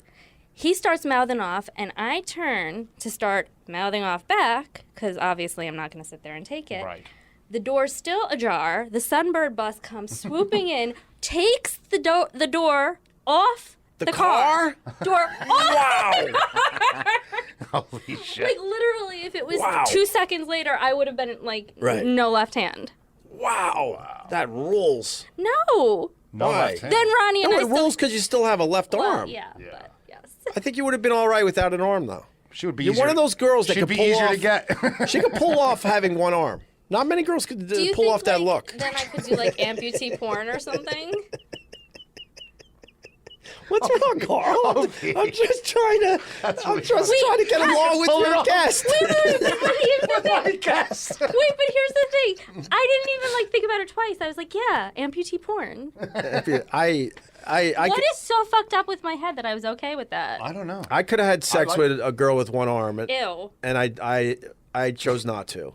He starts mouthing off, and I turn to start mouthing off back because obviously I'm not going to sit there and take it. Right. The door's still ajar. The Sunbird bus comes swooping in, takes the door off the car. Door off. Wow. Holy shit. Like literally, if it was Wow. 2 seconds later, I would have been like Right. no left hand. Wow. That rules. No. No Why? left hand. Then Ronnie and No, I it still. rules because you still have a left Well, arm. yeah, but yes. I think you would have been all right without an arm, though. She would be You're easier. one of those girls that She'd could be pull easier off. to get. She could pull off having one arm. Not many girls could Do you pull think, off that like, look. Then I could do like amputee porn or something. What's wrong, Carl? Opie. I'm just trying to. I'm just trying to get along with Pull it your off. guest. But here's the thing. I guess. Wait, but here's the thing. I didn't even like think about it twice. I was like, yeah, amputee porn. I What could, is so fucked up with my head that I was okay with that? I don't know. I could have had sex with a girl with one arm, and, Ew. I chose not to,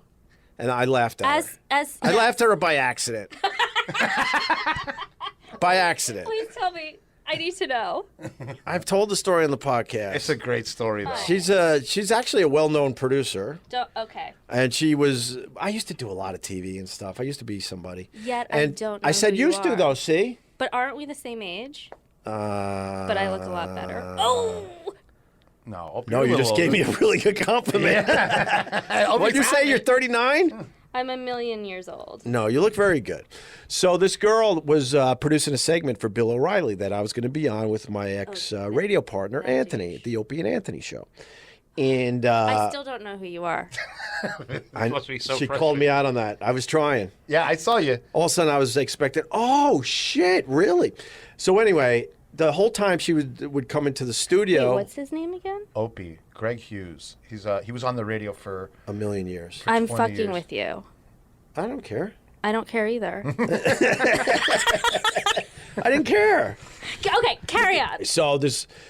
and I laughed at her. As I laughed at her by accident. By accident. please tell me. I need to know. I've told the story on the podcast. It's a great story, though. She's actually a well-known producer, Okay. and she was. I used to do a lot of TV and stuff. I used to be somebody. Yet I And don't know I said who you used to are. though. See. But aren't we the same age? But I look a lot better. Uh, Oh. No. Opie, No, you're you a just little gave me a really good compliment. What'd you say? You're 39? I'm a million years old. No, you look very good. So this girl was producing a segment for Bill O'Reilly that I was going to be on with my ex-radio partner, Anthony, the Opie and Anthony show. And I still don't know who you are. must be so she called frustrating. me out on that. I was trying. Yeah, I saw you. All of a sudden, I was expecting, oh, shit, really? So anyway, the whole time she would come into the Wait, studio what's his name again? Opie, Greg Hughes. He was on the radio for. a million years. I'm 20 fucking years. with you. I don't care. I don't care either. I didn't care. Okay, carry on. So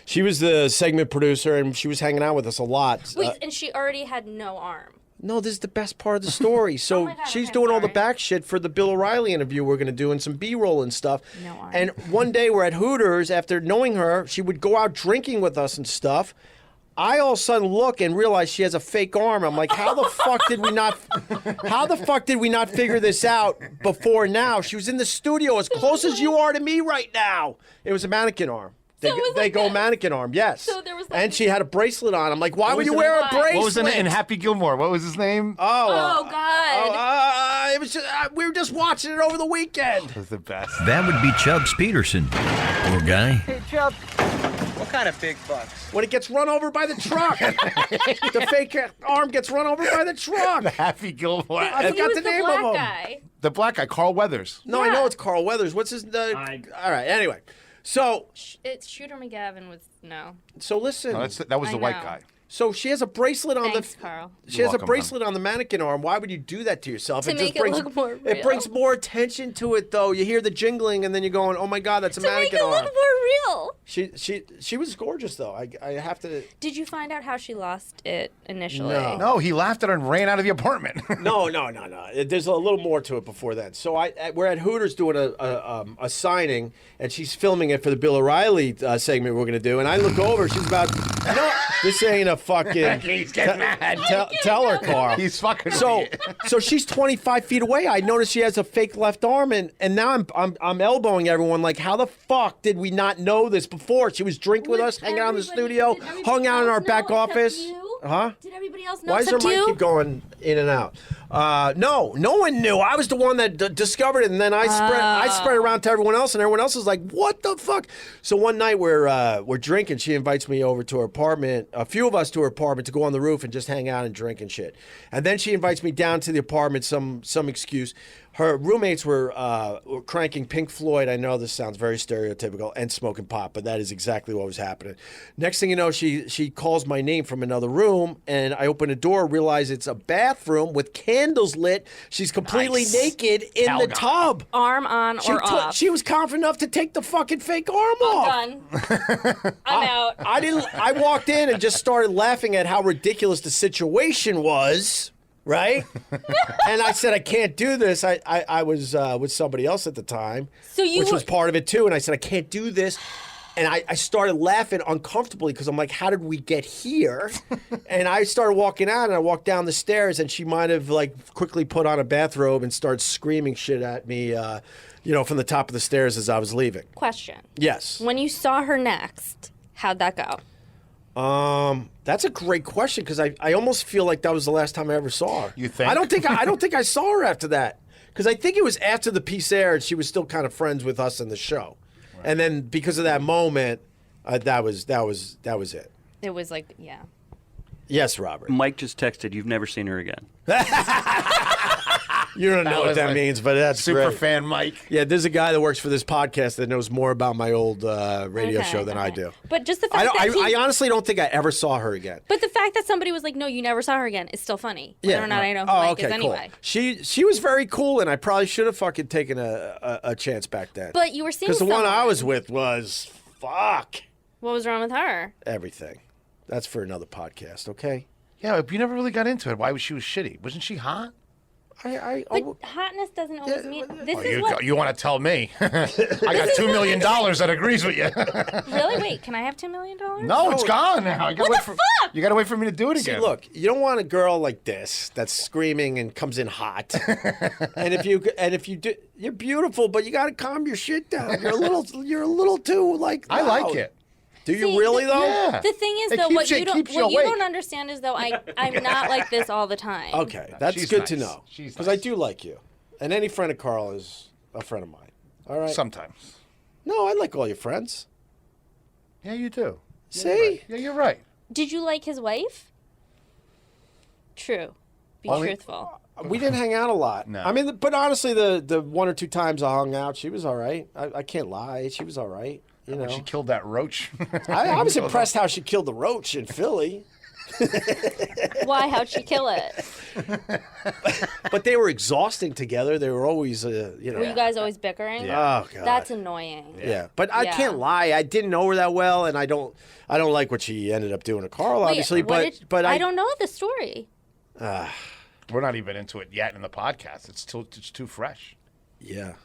she was the segment producer, and she was hanging out with us a lot. Wait, and she already had no arm. No, this is the best part of the story. So Oh my God, she's okay, doing all the sorry. back shit for the Bill O'Reilly interview we're going to do and some B-roll and stuff. No arm. And one day we're at Hooters. After knowing her, she would go out drinking with us and stuff. I all of a sudden look and realize she has a fake arm. I'm like, how the fuck did we not? How the fuck did we not figure this out before now? She was in the studio as close as you are to me right now. It was a mannequin arm. They, So it was they like go this? mannequin arm, yes. So there was like and she had a bracelet on. I'm like, why would was you it- wear a What? bracelet? What was in Happy Gilmore? What was his name? Oh God. It was just, we were just watching it over the weekend. was the best. That would be Chubbs Peterson. Poor guy. Hey, Chubb, what kind of big bucks? When it gets run over by the truck. The fake arm gets run over by the truck. Happy Gilmore. I He forgot was the the name black of him. guy. The black guy, Carl Weathers. No, I Yeah. know it's Carl Weathers. What's his name? All right, anyway. So It's Shooter McGavin was no. listen. No, that was I the white know. guy. So she has a bracelet on Thanks, the. Carl. She has a welcome, bracelet on the mannequin arm. Why would you do that to yourself? To just make it brings, look more It real. brings more attention to it, though. You hear the jingling, and then you're going, "Oh my God, that's a To make mannequin it look arm." more real. She was gorgeous, though. I have to. Did you find out how she lost it initially? No. No, he laughed at her and ran out of the apartment. No. There's a little more to it before that. So we're at Hooters doing a signing, and she's filming it for the Bill O'Reilly segment we're going to do. And I look over, she's about, this ain't a fucking. He's getting mad. Tell her, Carl. He's fucking. So she's 25 feet away. I noticed she has a fake left arm, and now I'm elbowing everyone like, how the fuck did we not know this before? She was drinking with us, hanging out in the studio, hung out in our back office. Huh? Did everybody else know Why does her except mic you? keep going in and out? No one knew. I was the one that discovered it, and then I spread it around to everyone else, and everyone else was like, "What the fuck?" So one night we're drinking. She invites me over to her apartment. A few of us to her apartment to go on the roof and just hang out and drink and shit. And then she invites me down to the apartment. Some excuse. Her roommates were cranking Pink Floyd. I know this sounds very stereotypical, and smoking pot, but that is exactly what was happening. Next thing you know, she calls my name from another room, and I open the door, realize it's a bathroom with candles lit. She's completely naked in the tub. Arm on or off? She was confident enough to take the fucking fake arm off. Done. I'm out. I walked in and just started laughing at how ridiculous the situation was. Right? And I said, I can't do this. I was with somebody else at the time, which was part of it too. And I said, I can't do this. And I started laughing uncomfortably because I'm like, how did we get here? And I started walking out, and I walked down the stairs, and she might have like quickly put on a bathrobe and started screaming shit at me, from the top of the stairs as I was leaving. Question. Yes. When you saw her next, how'd that go? That's a great question because I almost feel like that was the last time I ever saw her. You think? I don't think I saw her after that because I think it was after the piece aired. She was still kind of friends with us in the show, right. And then because of that moment, that was it. It was like, yeah. Yes, Robert. Mike just texted, "You've never seen her again." You don't know what that means, but that's super great. fan Mike. Yeah, there's a guy that works for this podcast that knows more about my old radio show than I do. But just the fact I honestly don't think I ever saw her again. But the fact that somebody was like, "No, you never saw her again," is still funny. Whether or not I know who Mike is anyway. Cool. She was very cool, and I probably should have fucking taken a chance back then. But you were seeing because the one I was with was fuck. What was wrong with her? Everything. That's for another podcast, okay? Yeah, but you never really got into it. Why was she shitty? Wasn't she hot? But hotness doesn't always mean. You want to tell me? I got $2 million that agrees with you. Really? Wait, can I have $2 million? No, it's gone now. What the fuck? You got to wait for me to do it again. See, look, you don't want a girl like this that's screaming and comes in hot. and if you do, you're beautiful, but you got to calm your shit down. You're a little too like. I loud. like it. Do you really though? Yeah. The thing is, though, what you don't understand is though I'm not like this all the time. Okay, that's good to know. Because I do like you, and any friend of Carl is a friend of mine. All right. Sometimes. No, I like all your friends. Yeah, you do. See? Yeah, you're right. Did you like his wife? True. Be truthful. We didn't hang out a lot. No. I mean, but honestly, the one or two times I hung out, she was all right. I can't lie. She was all right. You know, she killed that roach. I was impressed how she killed the roach in Philly. Why? How'd she kill it? But they were exhausting together. They were always, Were you guys always bickering? Yeah. Oh God. That's annoying. Yeah. But I can't lie. I didn't know her that well, and I don't like what she ended up doing to Carl, obviously. But I don't know the story. We're not even into it yet in the podcast. It's too fresh. Yeah.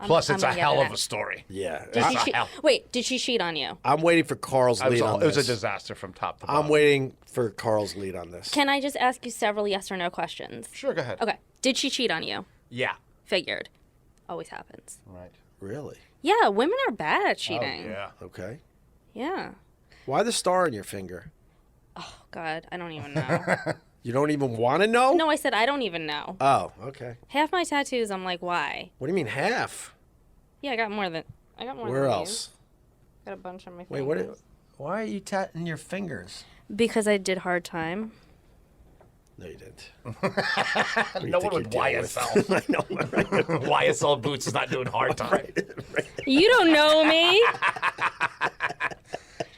Plus, it's a hell of a story. Yeah. Did she cheat on you? I'm waiting for Carl's lead on this. It was a disaster from top to bottom. I'm waiting for Carl's lead on this. Can I just ask you several yes or no questions? Sure, go ahead. Okay. Did she cheat on you? Yeah. Figured. Always happens. Right. Really? Yeah, women are bad at cheating. Oh, yeah. Okay. Yeah. Why the star on your finger? Oh, God, I don't even know. You don't even want to know? No, I said I don't even know. Oh, okay. Half my tattoos, I'm like, why? What do you mean half? Yeah, I got more than Where else? These. Got a bunch on my fingers. Wait, why are you tatting your fingers? Because I did hard time. No, you didn't. No one would YSL. I know. Right? YSL boots is not doing hard time. Right. You don't know me.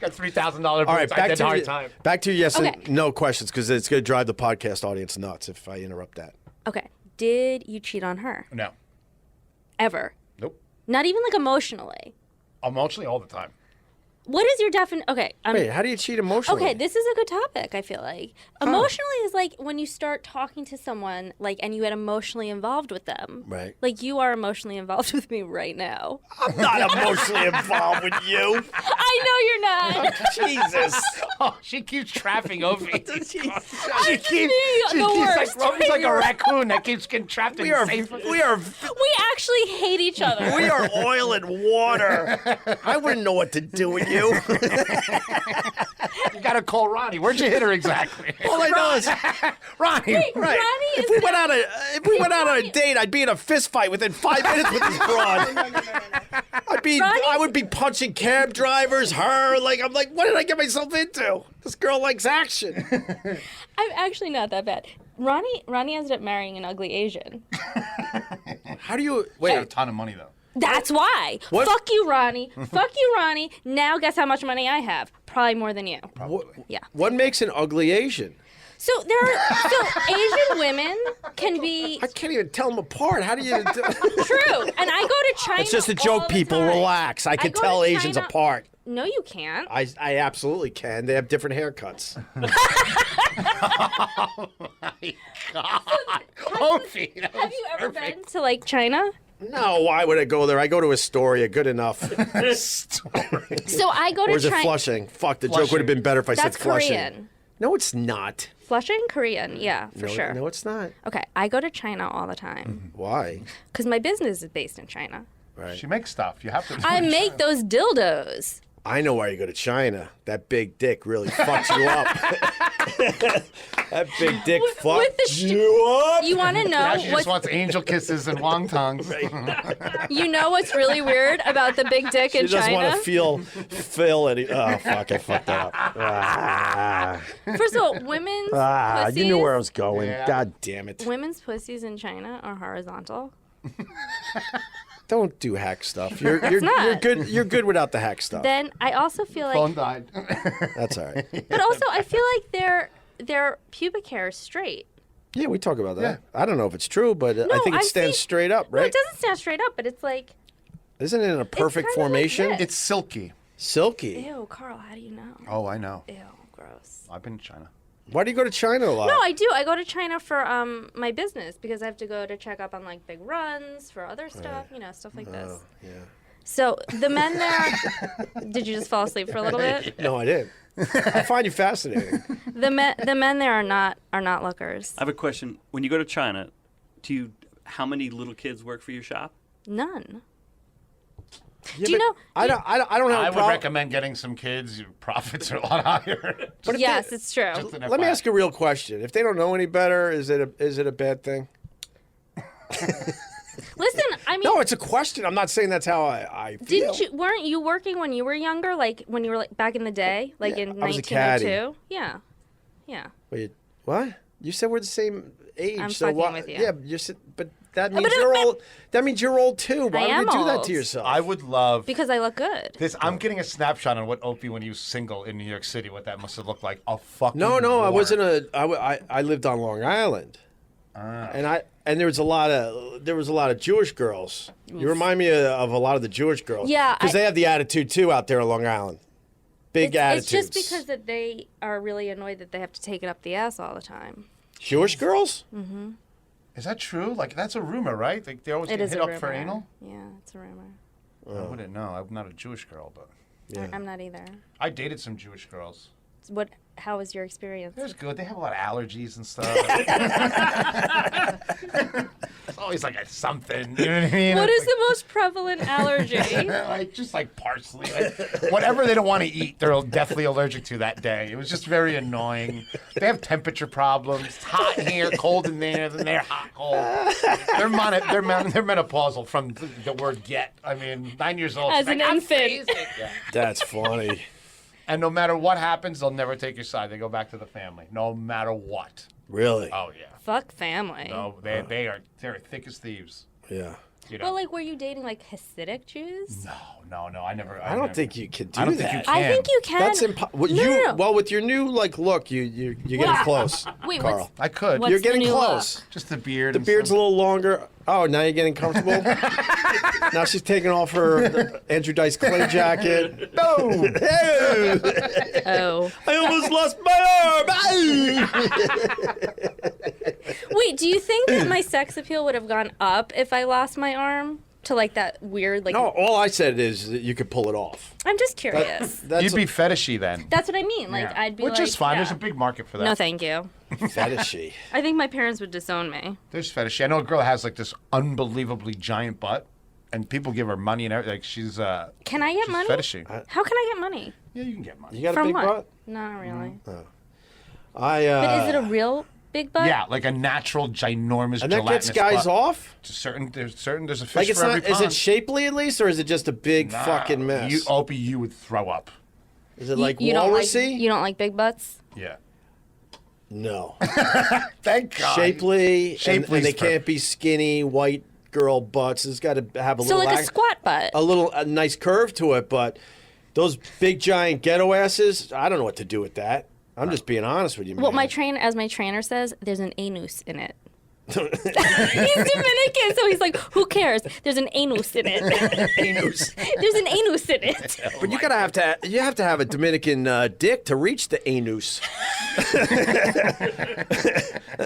Got $3,000 boots. All right, back to yes and no questions because it's going to drive the podcast audience nuts if I interrupt that. Okay. Did you cheat on her? No. Ever? Nope. Not even like emotionally? Emotionally all the time. What is your definition? Okay. Wait, how do you cheat emotionally? Okay, this is a good topic, I feel like. Emotionally is like when you start talking to someone like and you get emotionally involved with them. Right. Like you are emotionally involved with me right now. I'm not emotionally involved with you. I know you're not. Jesus. Oh, she keeps trapping Opie. she keeps Opie's like a raccoon that keeps getting trapped in the same. We actually hate each other. We are oil and water. I wouldn't know what to do with you. you. You gotta call Ronnie. Where'd you hit her exactly? All I know is Ronnie. Wait, right. Ronnie If is we the- went out on a date, I'd be in a fist fight within 5 minutes with this broad. I would be punching cab drivers, her. I'm like, what did I get myself into? This girl likes action. I'm actually not that bad. Ronnie ended up marrying an ugly Asian. How do you She wait? had a ton of money though. That's why. What? Fuck you, Ronnie. Fuck you, Ronnie. Now guess how much money I have? Probably more than you. Yeah. What makes an ugly Asian? So Asian women can be I can't even tell them apart. How do you? true. And I go to China. It's just a all joke, the people. time. Relax. I can go tell to Asians China- apart. No, you can't. I absolutely can. They have different haircuts. Oh my God. Opie, that Have was you ever perfect. been to China? No, why would I go there? I go to Astoria. Good enough. Story. So I go to Or is it China. Flushing? Fuck, the joke Flushing. would have been better if I That's said Flushing. Korean. No, it's not. Flushing? Korean, yeah, for no, sure. No, it's not. Okay, I go to China all the time Why? because my business is based in China. Right. She makes stuff. You have to. I make those dildos. I know why you go to China. That big dick really fucks you up. That big dick With fucks the you up. You want to know Now she just what's wants angel kisses and wontongs. you know what's really weird about the big dick She in just want China? to feel any. Oh fuck! I fucked that up. First of all, women's pussies, you knew where I was going. Yeah. God damn it! women's pussies in China are horizontal. Don't do hack stuff. You're not. good. You're good without the hack stuff. Then I also feel Phone like, died. That's all right. but also I feel like their pubic hair is straight. Yeah, we talk about that. I don't know if it's true, but I think it I've stands seen- straight up, No, right? it doesn't stand straight up, but it's like, Isn't it in a perfect kinda like formation? this. It's silky. Silky. ew, Carl, how do you know? Oh, I know. Ew, gross. I've been to China. Why do you go to China a lot? No, I do. I go to China for my business because I have to go to check up on like big runs for other stuff, stuff like this. Yeah. So the men there, did you just fall asleep for a little bit? No, I didn't. I find you fascinating. The men there are not lookers. I have a question. When you go to China, how many little kids work for your shop? None. Yeah, Do you but know? I don't have I a would problem. recommend getting some kids. Your profits are a lot higher. But if Yes, they- it's true. Just an Let me FYI. ask you a real question. If they don't know any better, is it a bad thing? Listen, I mean, No, it's a question. I'm not saying that's how I feel. weren't you working when you were younger, like when you were like back in the day, like in I was a caddy. 1902? Yeah. Wait, what? You said we're the same age. I'm so fucking why? with you. Yeah, you said, but that means but you're it- old. That means you're old too. Why I would you am do that old. to yourself? I would love Because I look good. this. I'm getting a snapshot on what Opie, when he was single in New York City, what that must have looked like. A fucking No, I war. wasn't I lived on Long Island, and there was a lot of Jewish girls. You remind me of a lot of the Jewish girls. Yeah, because they have the attitude too out there on Long Island. Big It's attitudes. just because that they are really annoyed that they have to take it up the ass all the time. Jewish girls. Is that true? Like, that's a rumor, right? Like, they always It get is hit a up rumor. for anal? Yeah, it's a rumor. I wouldn't know. I'm not a Jewish girl, but I'm not either. I dated some Jewish girls. How was your experience? It was good. They have a lot of allergies and stuff. It's always like a something. You know what I mean? What It's is the most prevalent allergy? like parsley, like whatever they don't want to eat, they're definitely allergic to that day. It was just very annoying. They have temperature problems. It's hot in here, cold in there, then they're hot, cold. They're menopausal from the word "get." I mean, 9 years old. As she's an like, "I'm infant." freezing." Yeah. That's funny. And no matter what happens, they'll never take your side. They go back to the family, no matter what. Really? Oh yeah. Fuck family. No, they're thick as thieves. Yeah. You know. Well, like, were you dating like Hasidic Jews? No. I never. I don't think you can do I don't that. think you can. I think you can. That's impossible. No. Well, with your new look, you're getting close, Wait, Carl. I could. What's You're the getting new close. Just the beard. The beard's a little longer. Oh, now you're getting comfortable? Now she's taking off her Andrew Dice Clay jacket. No! Hey! Oh. I almost lost my arm! Wait, do you think that my sex appeal would have gone up if I lost my arm to like that weird like? No, all I said is that you could pull it off. I'm just curious. That's You'd be fetishy then. That's what I mean. Like, Yeah. I'd be Which like, is fine. yeah. There's a big market for that. No, thank you. fetishy. I think my parents would disown me. There's fetishy. I know a girl that has like this unbelievably giant butt. and people give her money and everything. Like she's Can I get money? fetishing. How can I get money? Yeah, you can get money. You got a From big what? butt? Not really. But But is it a real big butt? Yeah, like a natural, ginormous, and that gets gelatinous guys butt. off? There's a fish Like it's for not. every Is pond. it shapely at least, or is it just a big fucking mess? Opie, you would throw up. Is it like you don't like walrusy? you don't like big butts? Yeah. No. Thank God. Shapely, and Shapely's they can't be skinny white girl butts. It's got to have a So little like a squat butt. a nice curve to it. But those big giant ghetto asses, I don't know what to do with that. I'm just being honest with you, man. Well, my trainer says, there's an anus in it. He's Dominican, so he's like, who cares? There's an anus in it. Anus. There's an anus in it. But you have to have a Dominican dick to reach the anus.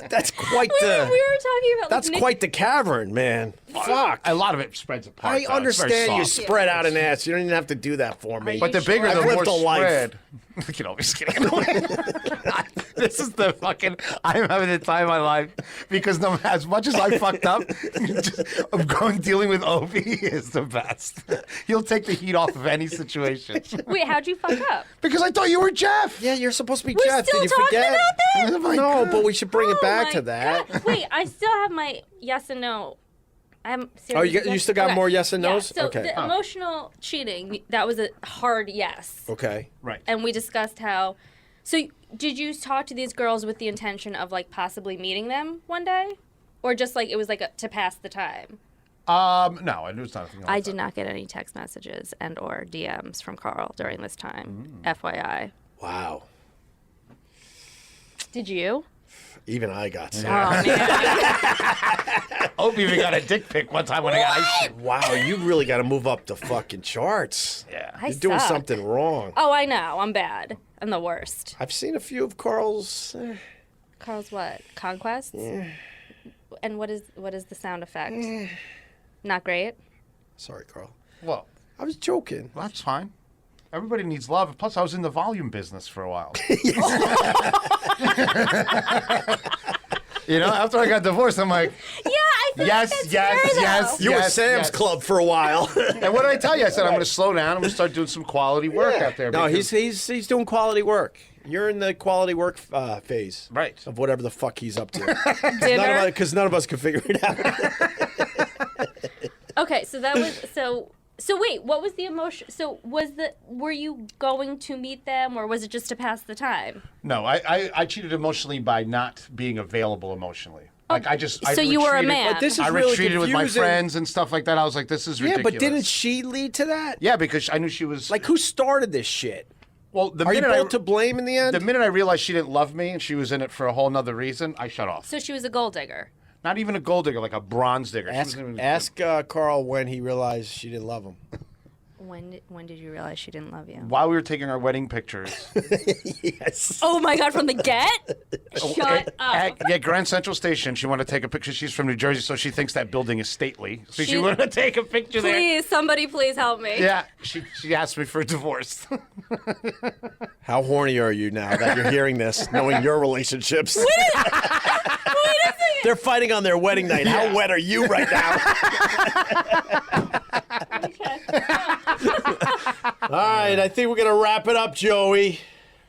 That's quite We the. were talking about That's quite the cavern, man. Fuck. A lot of it spreads apart. I though. It's very understand you soft. spread out an ass. You don't even have to do that for me. But the bigger, I've the more lived a life. spread. Look at always kidding. This is the fucking. I'm having the time of my life because no, as much as I fucked up, dealing with Opie is the best. He'll take the heat off of any situation. Wait, how'd you fuck up? Because I thought you were Jeff. Yeah, you're supposed to be We're Jeff. still Did you talking forget? about that? Oh my No, God. but we should bring it Oh back my to that. God. Wait, I still have my yes and no. I'm Oh, serious. you still got Okay. more yes and Yeah, no's? so Okay. the emotional cheating, that was a hard yes. Okay. Right. And we discussed how. So did you talk to these girls with the intention of like possibly meeting them one day, or just like it was like to pass the time? No, I knew it's nothing. I did not get any text messages and or DMs from Carl during this time. FYI. Wow. Did you? Even I got sick. Oh man. Opie even got a dick pic one time when I got ice cream. Wow, you really got to move up the fucking charts. Yeah. I You're doing suck. something wrong. Oh, I know. I'm bad. I'm the worst. I've seen a few of Carl's. Carl's what? Conquests? And what is the sound effect? Not great. Sorry, Carl. Well, I was joking. that's fine. Everybody needs love. Plus, I was in the volume business for a while. After I got divorced, I'm like, Yeah, I think that's fair, though. You were Sam's Club for a while. And what did I tell you? I said I'm going to slow down. I'm going to start doing some quality work out there. No, because- he's doing quality work. You're in the quality work phase. Right. Of whatever the fuck he's up to. Dinner? Because none of us can figure it out. Okay, so that was so wait, what was the emotion? So were you going to meet them, or was it just to pass the time? No, I cheated emotionally by not being available emotionally. Like I So you were a retreated- man. But this is I really retreated with my confusing. friends and stuff like that. I was like, this is Yeah, ridiculous. but didn't she lead to that? Yeah, because I knew she was Like, who started this shit? Well, the Are you minute both to blame in the end? the minute I realized she didn't love me and she was in it for a whole nother reason, I shut off. So she was a gold digger. Not even a gold digger, like a bronze digger. She wasn't even- Ask Carl when he realized she didn't love him. When did you realize she didn't love you? While we were taking our wedding pictures. Yes. Oh my God! From the get? Shut up. At Grand Central Station, she wanted to take a picture. She's from New Jersey, so she thinks that building is stately. So she She- wanted to take a picture there. Please, somebody, please help me. Yeah, she asked me for a divorce. How horny are you now that you're hearing this, knowing your relationships? Wait a second. They're fighting on their wedding night. How wet are you right now? All right, I think we're going to wrap it up, Joey.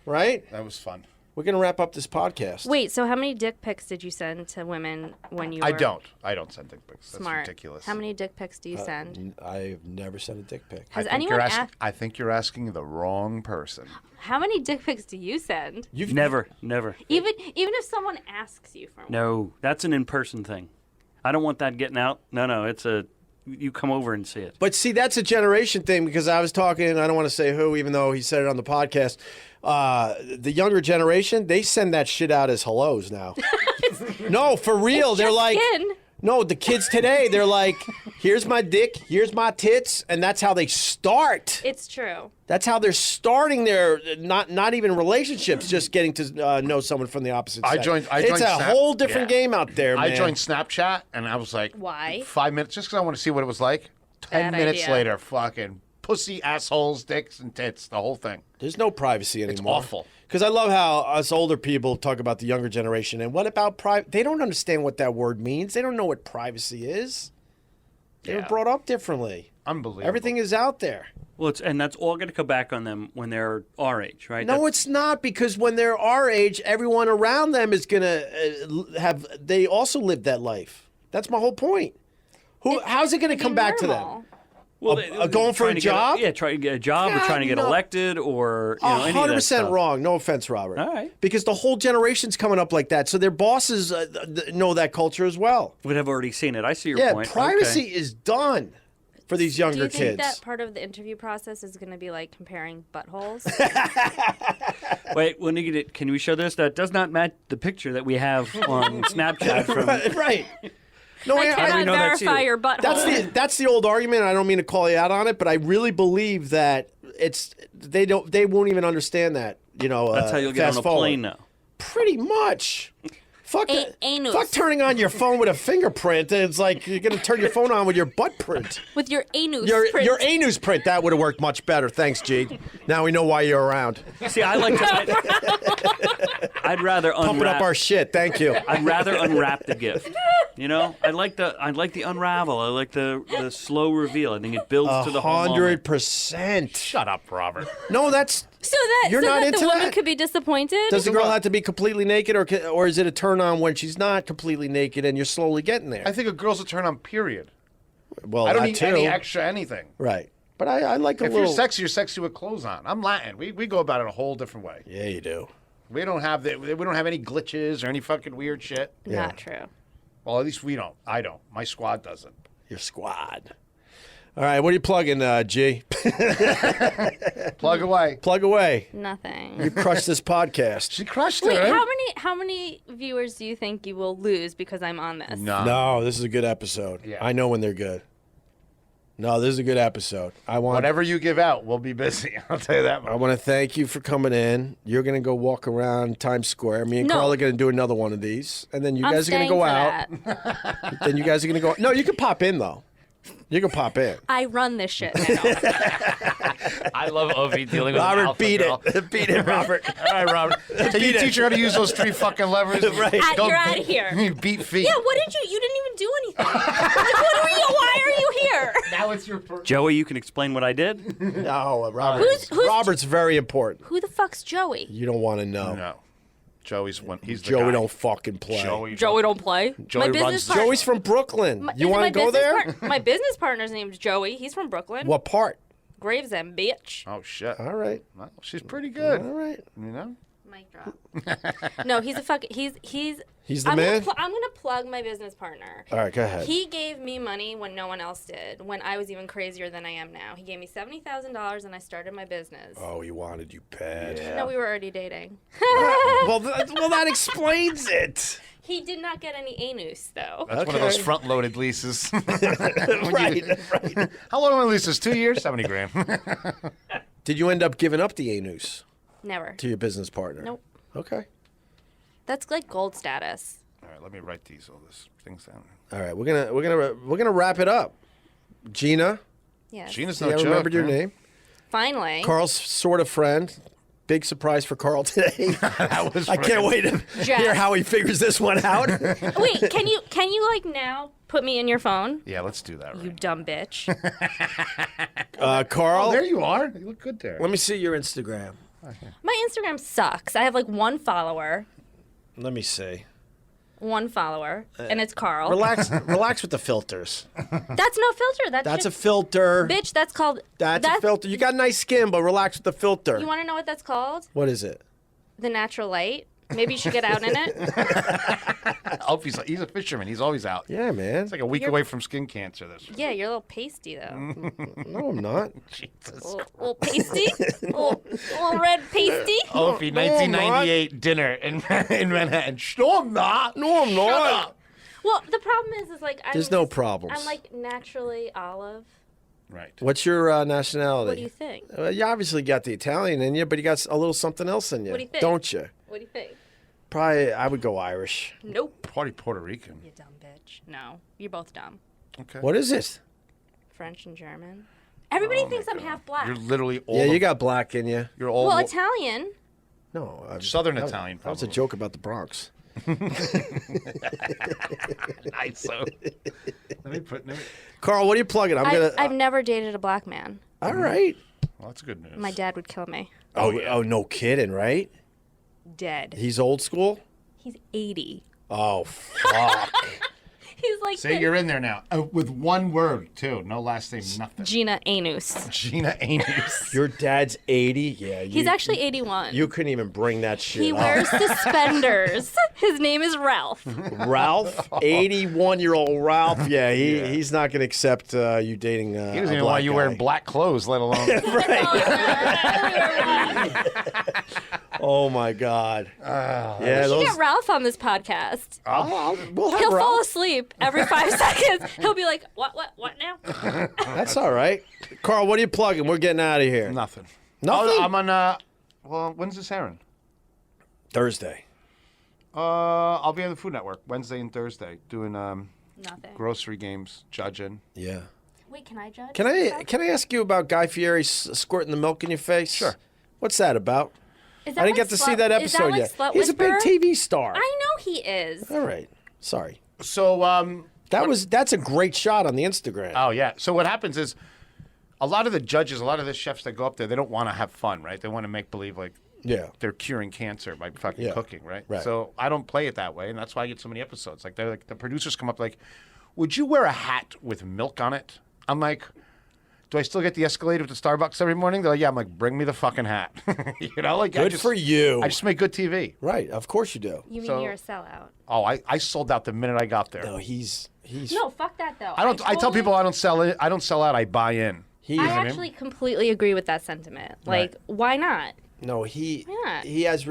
Right? That was fun. We're going to wrap up this podcast. Wait, so how many dick pics did you send to women when you were I don't send dick pics. That's smart? ridiculous. How many dick pics do you send? I've never sent a dick pic. Has I think anyone you're asked? I think you're asking the wrong person. How many dick pics do you send? You've Never. Even if someone asks you for one. No, that's an in-person thing. I don't want that getting out. No, it's you come over and see it. But see, that's a generation thing because I was talking, I don't want to say who, even though he said it on the podcast. The younger generation, they send that shit out as hellos now. No, for real. They're just like, skin. no, the kids today, they're like, here's my dick, here's my tits, and that's how they start. It's true. That's how they're starting their not even relationships, just getting to know someone from the opposite sex. I joined It's a Snap- whole different yeah. game out there, man. I joined Snapchat and I was like, Why? 5 minutes, just because I want to see what it was like. 10 Bad minutes idea. later, fucking pussy, assholes, dicks, and tits, the whole thing. There's no privacy anymore. awful. Because I love how us older people talk about the younger generation. And what about privacy? They don't understand what that word means. They don't know what privacy is. They were brought up differently. Unbelievable. Everything is out there. Well, and that's all going to come back on them when they're our age, right? No, it's not, because when they're our age, everyone around them is going to they also lived that life. That's my whole point. How's it going to come back to them? Well, going for a job? Trying to get a job, or trying to get elected, or any of that 100% stuff. wrong. No offense, Robert. All right. Because the whole generation's coming up like that, so their bosses know that culture as well. Would have already seen it. I see your Yeah, point. privacy is done for these younger Do you think kids. that part of the interview process is going to be like comparing buttholes? Wait, can we show this? That does not match the picture that we have on Snapchat from. Right. No, I cannot know that's verify you. your butthole. That's the old argument. I don't mean to call you out on it, but I really believe that they won't even understand that. That's how you'll get on a plane now. Pretty much. Fuck anus. Fuck turning on your phone with a fingerprint. It's like you're gonna turn your phone on with your butt print. With your anus print. Your anus print. That would have worked much better. Thanks, G. Now we know why you're around. See, I like to. I'd rather pumping up our shit. Thank you. I'd rather unwrap the gift. I like the unravel. I like the slow reveal. I think it builds to the whole moment. 100%. Shut up, Robert. No, that's. So that You're not that into the woman that? could be disappointed. Does the girl have to be completely naked, or is it a turn on when she's not completely naked and you're slowly getting there? I think a girl's a turn on, period. Well, I don't that need too. any extra anything. Right. But I like a If little. you're sexy with clothes on. I'm Latin. We go about it a whole different way. Yeah, you do. We don't have any glitches or any fucking weird shit. Not true. Well, at least we don't. I don't. My squad doesn't. Your squad. All right, what are you plugging, G? Plug away. Plug away. Nothing. You crushed this podcast. She crushed Wait, it. eh? how many viewers do you think you will lose because I'm on this? No, this is a good episode. Yeah. I know when they're good. No, this is a good episode. Whatever you give out, we'll be busy. I'll tell you that much. I want to thank you for coming in. You're going to go walk around Times Square. Me and No. Carl are going to do another one of these. And then you I'm guys are going to staying go for out. that. Then you guys are going to go. No, you can pop in, though. You can pop in. I run this shit now. I love Opie dealing with an Robert, alpha beat girl. it. Beat it, Robert. All right, Robert. Can you teach her how to use those 3 fucking levers? Right. You're out of here. Beat feet. Yeah, what did you didn't even do anything. Why are you here? Now it's your Joey, you can explain what I did. No, Robert. Who's- Robert's very important. Who the fuck's Joey? You don't want to know. No. Joey's one. He's the Joey guy. don't fucking play. Joey don't play. Joey my business runs the- partner. Joey's from Brooklyn. You isn't want my to go business there? my business partner's name's Joey. He's from Brooklyn. What part? Gravesend, bitch. Oh, shit. All right. Well, she's pretty good. All right. You know? Mic drop. No, he's a fucking. He's. He's the I'm man? I'm gonna plug my business partner. All right, go ahead. He gave me money when no one else did. When I was even crazier than I am now. He gave me $70,000 and I started my business. Oh, he wanted you bad. No, we were already dating. Well, that explains it. He did not get any anus though. That's one of those front-loaded leases. Right. How long are the leases? 2 years? $70,000. Did you end up giving up the anus Never. to your business partner? Nope. Okay. That's like gold status. All right, let me write all this things down. All right, we're gonna wrap it up. Gina, Yes. Gina's see, no I joke. remembered your man. name. Finally. Carl's sort of friend. Big surprise for Carl today. That was I can't wait to Jeff. hear how he figures this one out. Wait, can you like now put me in your phone? Yeah, let's do that. Right. You dumb bitch. Carl, Oh, there you are. You look good there. let me see your Instagram. My Instagram sucks. I have like one follower, Let me see. and it's Carl. Relax with the filters. That's no filter. That's a filter. bitch. That's called. That's a filter. You got nice skin, but relax with the filter. You want to know what that's called? What is it? The natural light. Maybe you should get out in it. He's a fisherman. He's always out. Yeah, man. It's like a week away from skin cancer. This. Yeah, you're a little pasty though. No, I'm not. Jesus. little pasty. little red pasty. Opie, 1998 dinner in Manhattan. No, I'm not. No, I'm not. Well, the problem is like There's no problems. I'm like naturally olive. Right. What's your nationality? What do you think? You obviously got the Italian in you, but you got a little something else in you. What do you think? Don't you? What do you think? Probably, I would go Irish. Nope. Probably Puerto Rican. You dumb bitch. No, you're both dumb. Okay. What is it? French and German. Everybody thinks I'm half black. You're literally all. Yeah, you got black in you. You're all. Well, Italian. No, Southern that- Italian, That was a probably. joke about the Bronx. Nice. So, let me put. Carl, what are you plugging? I've never dated a black man. All right. Well, that's good news. My dad would kill me. Oh, no kidding, right? Dead. He's old school? He's 80. Oh, fuck. He's like Say you're in there now. With one word, too. No last name, nothing. Gina Anus. Gina Anus. Your dad's 80? Yeah. He's actually 81. You couldn't even bring that shit He up. wears suspenders. His name is Ralph. Ralph? 81-year-old Ralph? Yeah, he's not going to accept you dating He doesn't even want you wearing black clothes, let alone. Oh, my God. We should get Ralph on this podcast. We'll have He'll Ralph. fall asleep every 5 seconds. He'll be like, what now? That's all right. Carl, what are you plugging? We're getting out of here. Nothing. Nothing? I'm on, well, when's this airing? Thursday. I'll be on the Food Network Wednesday and Thursday doing Nothing. grocery games, judging. Yeah. Wait, can I judge? Can I ask you about Guy Fieri squirting the milk in your face? Sure. What's that about? Is that I didn't like get to see that episode is that like yet. Slut He's a big Whisperer? TV star. I know he is. All right. Sorry. So, That's a great shot on the Instagram. oh yeah. So what happens is, a lot of the judges, a lot of the chefs that go up there, they don't want to have fun, right? They want to make believe like Yeah. they're curing cancer by fucking Yeah. cooking, right? Right. So I don't play it that way, and that's why I get so many episodes. Like they're like the producers come up like, "Would you wear a hat with milk on it?" I'm like, "Do I still get the Escalade with the Starbucks every morning?" They're like, "Yeah." I'm like, "Bring me the fucking hat." You know, like Good for you. I just make good TV. Right. Of course you do. You mean So- you're a sellout? Oh, I sold out the minute I got there. No, he's No, fuck that though. I don't. I tell people I don't sell it. I don't sell out. I buy in. I actually completely agree with that sentiment. Like, why not? No, he Yeah. he has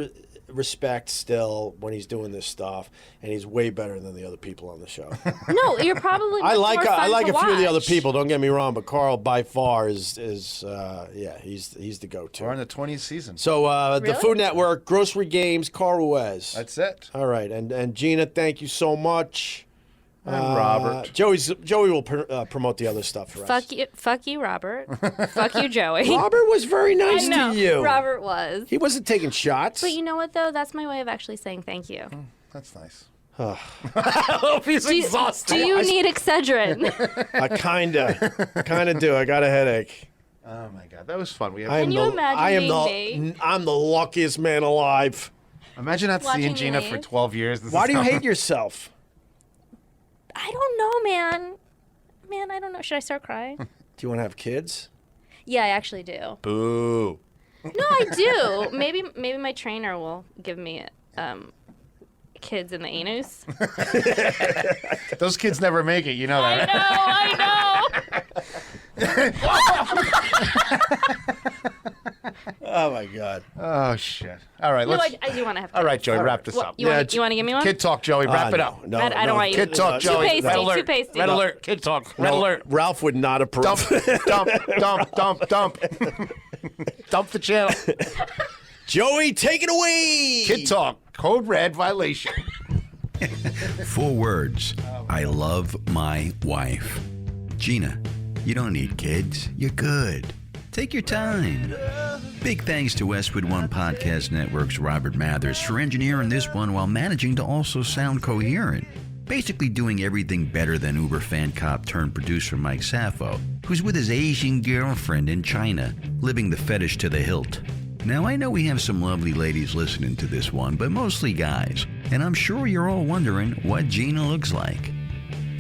respect still when he's doing this stuff, and he's way better than the other people on the show. No, you're probably. I like more fun a to few of the other watch. people. Don't get me wrong, but Carl by far is he's the go-to. We're in the 20th season. So the Really? Food Network, Grocery Games, Carl Ruiz. That's it. All right, and Gina, thank you so much. And Robert. Joey will promote the other stuff for us. Fuck you, Robert. Fuck you, Joey. Robert was very nice I know, to you. Robert was. He wasn't taking shots. But you know what though? That's my way of actually saying thank you. That's nice. He's exhausted. Do you need Excedrin? I kinda do. I got a headache. Oh my God, that was fun. We have. Can you imagine being me? I'm the luckiest man alive. Imagine not Watching seeing you Gina for leave. 12 years. Why do you hate yourself? I don't know, man. Man, I don't know. Should I start crying? Do you want to have kids? Yeah, I actually do. Boo. No, I do. Maybe my trainer will give me kids in the anus. Those kids never make it. You know that. I Oh my God. Oh shit. All right. know. No, Let's. I do want to have kids. All right, Joey. Wrap this What, up. you want to give me one? Kid talk, Joey. Wrap it up. No, I don't want you Kid talk, Too Joey. pasty, Red too alert. pasty. Red alert. Kid talk. Red alert. Ralph would not approve. Dump. Dump. Dump the channel. Joey, take it away. Kid talk. Code red violation. 4 words. I love my wife. Gina, you don't need kids. You're good. Take your time. Big thanks to Westwood One Podcast Network's Robert Mathers for engineering this one while managing to also sound coherent. Basically doing everything better than Uber fan cop turned producer Mike Sappho, who's with his Asian girlfriend in China, living the fetish to the hilt. Now, I know we have some lovely ladies listening to this one, but mostly guys, and I'm sure you're all wondering what Gina looks like.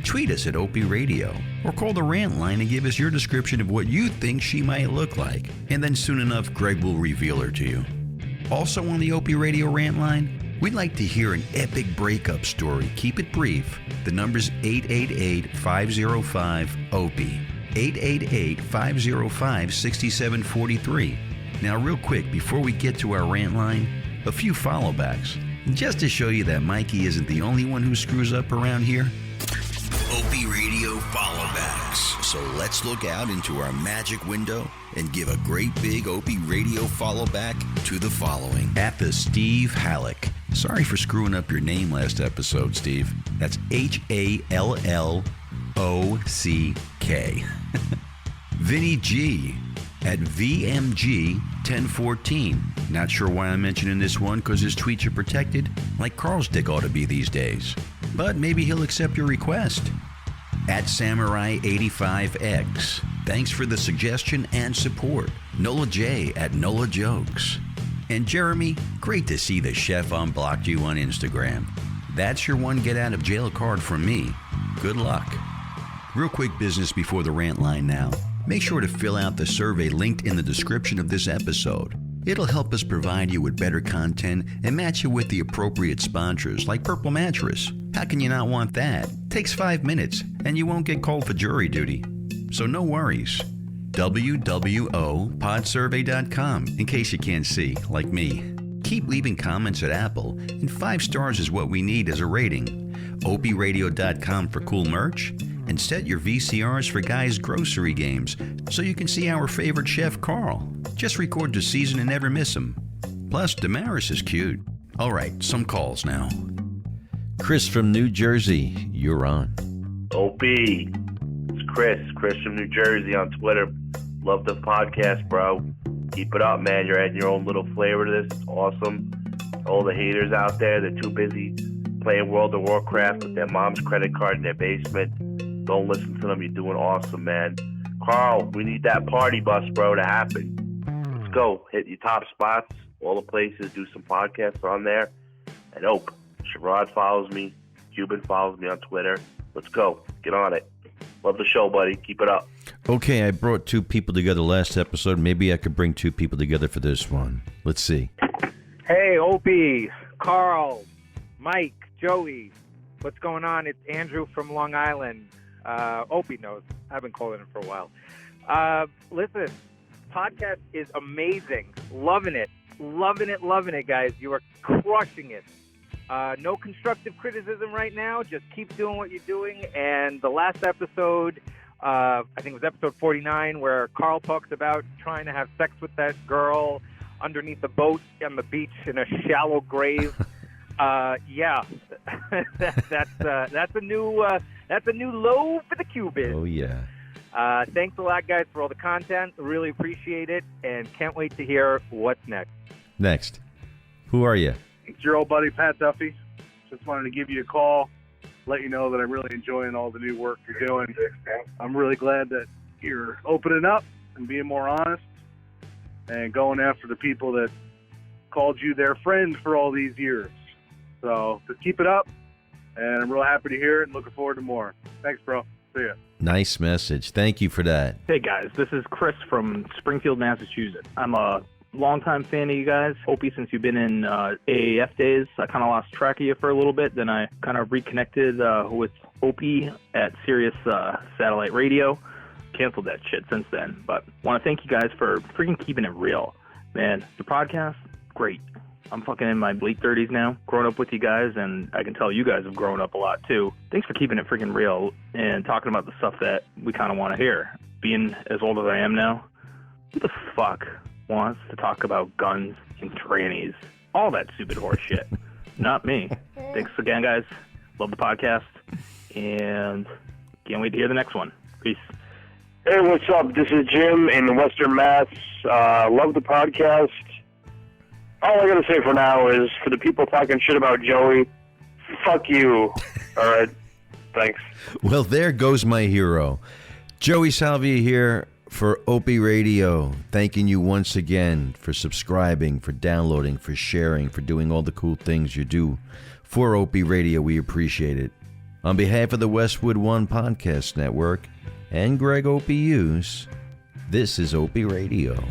Tweet us at OpieRadio, or call the rant line and give us your description of what you think she might look like, and then soon enough, Greg will reveal her to you. Also on the OpieRadio rant line, we'd like to hear an epic breakup story. Keep it brief. The number's 888-505-OPIE. 888-505-6743. Now, real quick, before we get to our rant line, a few follow-backs. Just to show you that Mikey isn't the only one who screws up around here. OpieRadio follow-backs. So let's look out into our magic window and give a great big OpieRadio follow-back to the following. At the Steve Halleck. Sorry for screwing up your name last episode, Steve. That's Hallock. Vinny G. at VMG1014. Not sure why I'm mentioning this one, because his tweets are protected, like Carl's dick ought to be these days. But maybe he'll accept your request. At Samurai85X. Thanks for the suggestion and support. Nola J at Nola Jokes. And Jeremy, great to see the chef unblocked you on Instagram. That's your one get out of jail card from me. Good luck. Real quick business before the rant line now. Make sure to fill out the survey linked in the description of this episode. It'll help us provide you with better content and match you with the appropriate sponsors like Purple Mattress. How can you not want that? Takes 5 minutes and you won't get called for jury duty. So no worries. www.podsurvey.com in case you can't see, like me. Keep leaving comments at Apple, and 5 stars is what we need as a rating. OpieRadio.com for cool merch, and set your VCRs for Guy's grocery games so you can see our favorite chef, Carl. Just record the season and never miss him. Plus, Damaris is cute. All right, some calls now. Chris from New Jersey, you're on. Opie, it's Chris from New Jersey on Twitter. Love the podcast, bro. Keep it up, man. You're adding your own little flavor to this. It's awesome. All the haters out there, they're too busy playing World of Warcraft with their mom's credit card in their basement. Don't listen to them. You're doing awesome, man. Carl, we need that party bus, bro, to happen. Let's go. Hit your top spots, all the places, do some podcasts on there. And Sherrod follows me. Cuban follows me on Twitter. Let's go. Get on it. Love the show, buddy. Keep it up. Okay, I brought 2 people together last episode. Maybe I could bring 2 people together for this one. Let's see. Hey, Opie, Carl, Mike, Joey. What's going on? It's Andrew from Long Island. Opie knows. I've been calling him for a while. Listen, podcast is amazing. Loving it. Loving it, guys. You are crushing it. No constructive criticism right now. Just keep doing what you're doing. And the last episode, I think it was episode 49, where Carl talks about trying to have sex with that girl underneath the boat on the beach in a shallow grave. Yeah, that's a new low for the Cuban. Oh yeah. Thanks a lot, guys, for all the content. Really appreciate it, and can't wait to hear what's next. Next, who are you? It's your old buddy Pat Duffy. Just wanted to give you a call, let you know that I'm really enjoying all the new work you're doing. I'm really glad that you're opening up and being more honest and going after the people that called you their friend for all these years. So just keep it up, and I'm real happy to hear it and looking forward to more. Thanks, bro. See ya. Nice message. Thank you for that. Hey, guys. This is Chris from Springfield, Massachusetts. I'm a longtime fan of you guys. Opie, since you've been in AAF days, I kind of lost track of you for a little bit. Then I kind of reconnected with Opie at Sirius Satellite Radio. Canceled that shit since then. But want to thank you guys for freaking keeping it real. Man, the podcast, great. I'm fucking in my late 30s now, growing up with you guys, and I can tell you guys have grown up a lot too. Thanks for keeping it freaking real and talking about the stuff that we kind of want to hear. Being as old as I am now, who the fuck wants to talk about guns and trannies? All that stupid horse shit. Not me. Thanks again, guys. Love the podcast, and can't wait to hear the next one. Peace. Hey, what's up? This is Jim in Western Mass. Love the podcast. All I gotta say for now is, for the people talking shit about Joey, fuck you. All right? Thanks. Well, there goes my hero. Joey Salvia here for Opie Radio. Thanking you once again for subscribing, for downloading, for sharing, for doing all the cool things you do for Opie Radio. We appreciate it. On behalf of the Westwood One Podcast Network and Greg Opie Hughes, this is Opie Radio.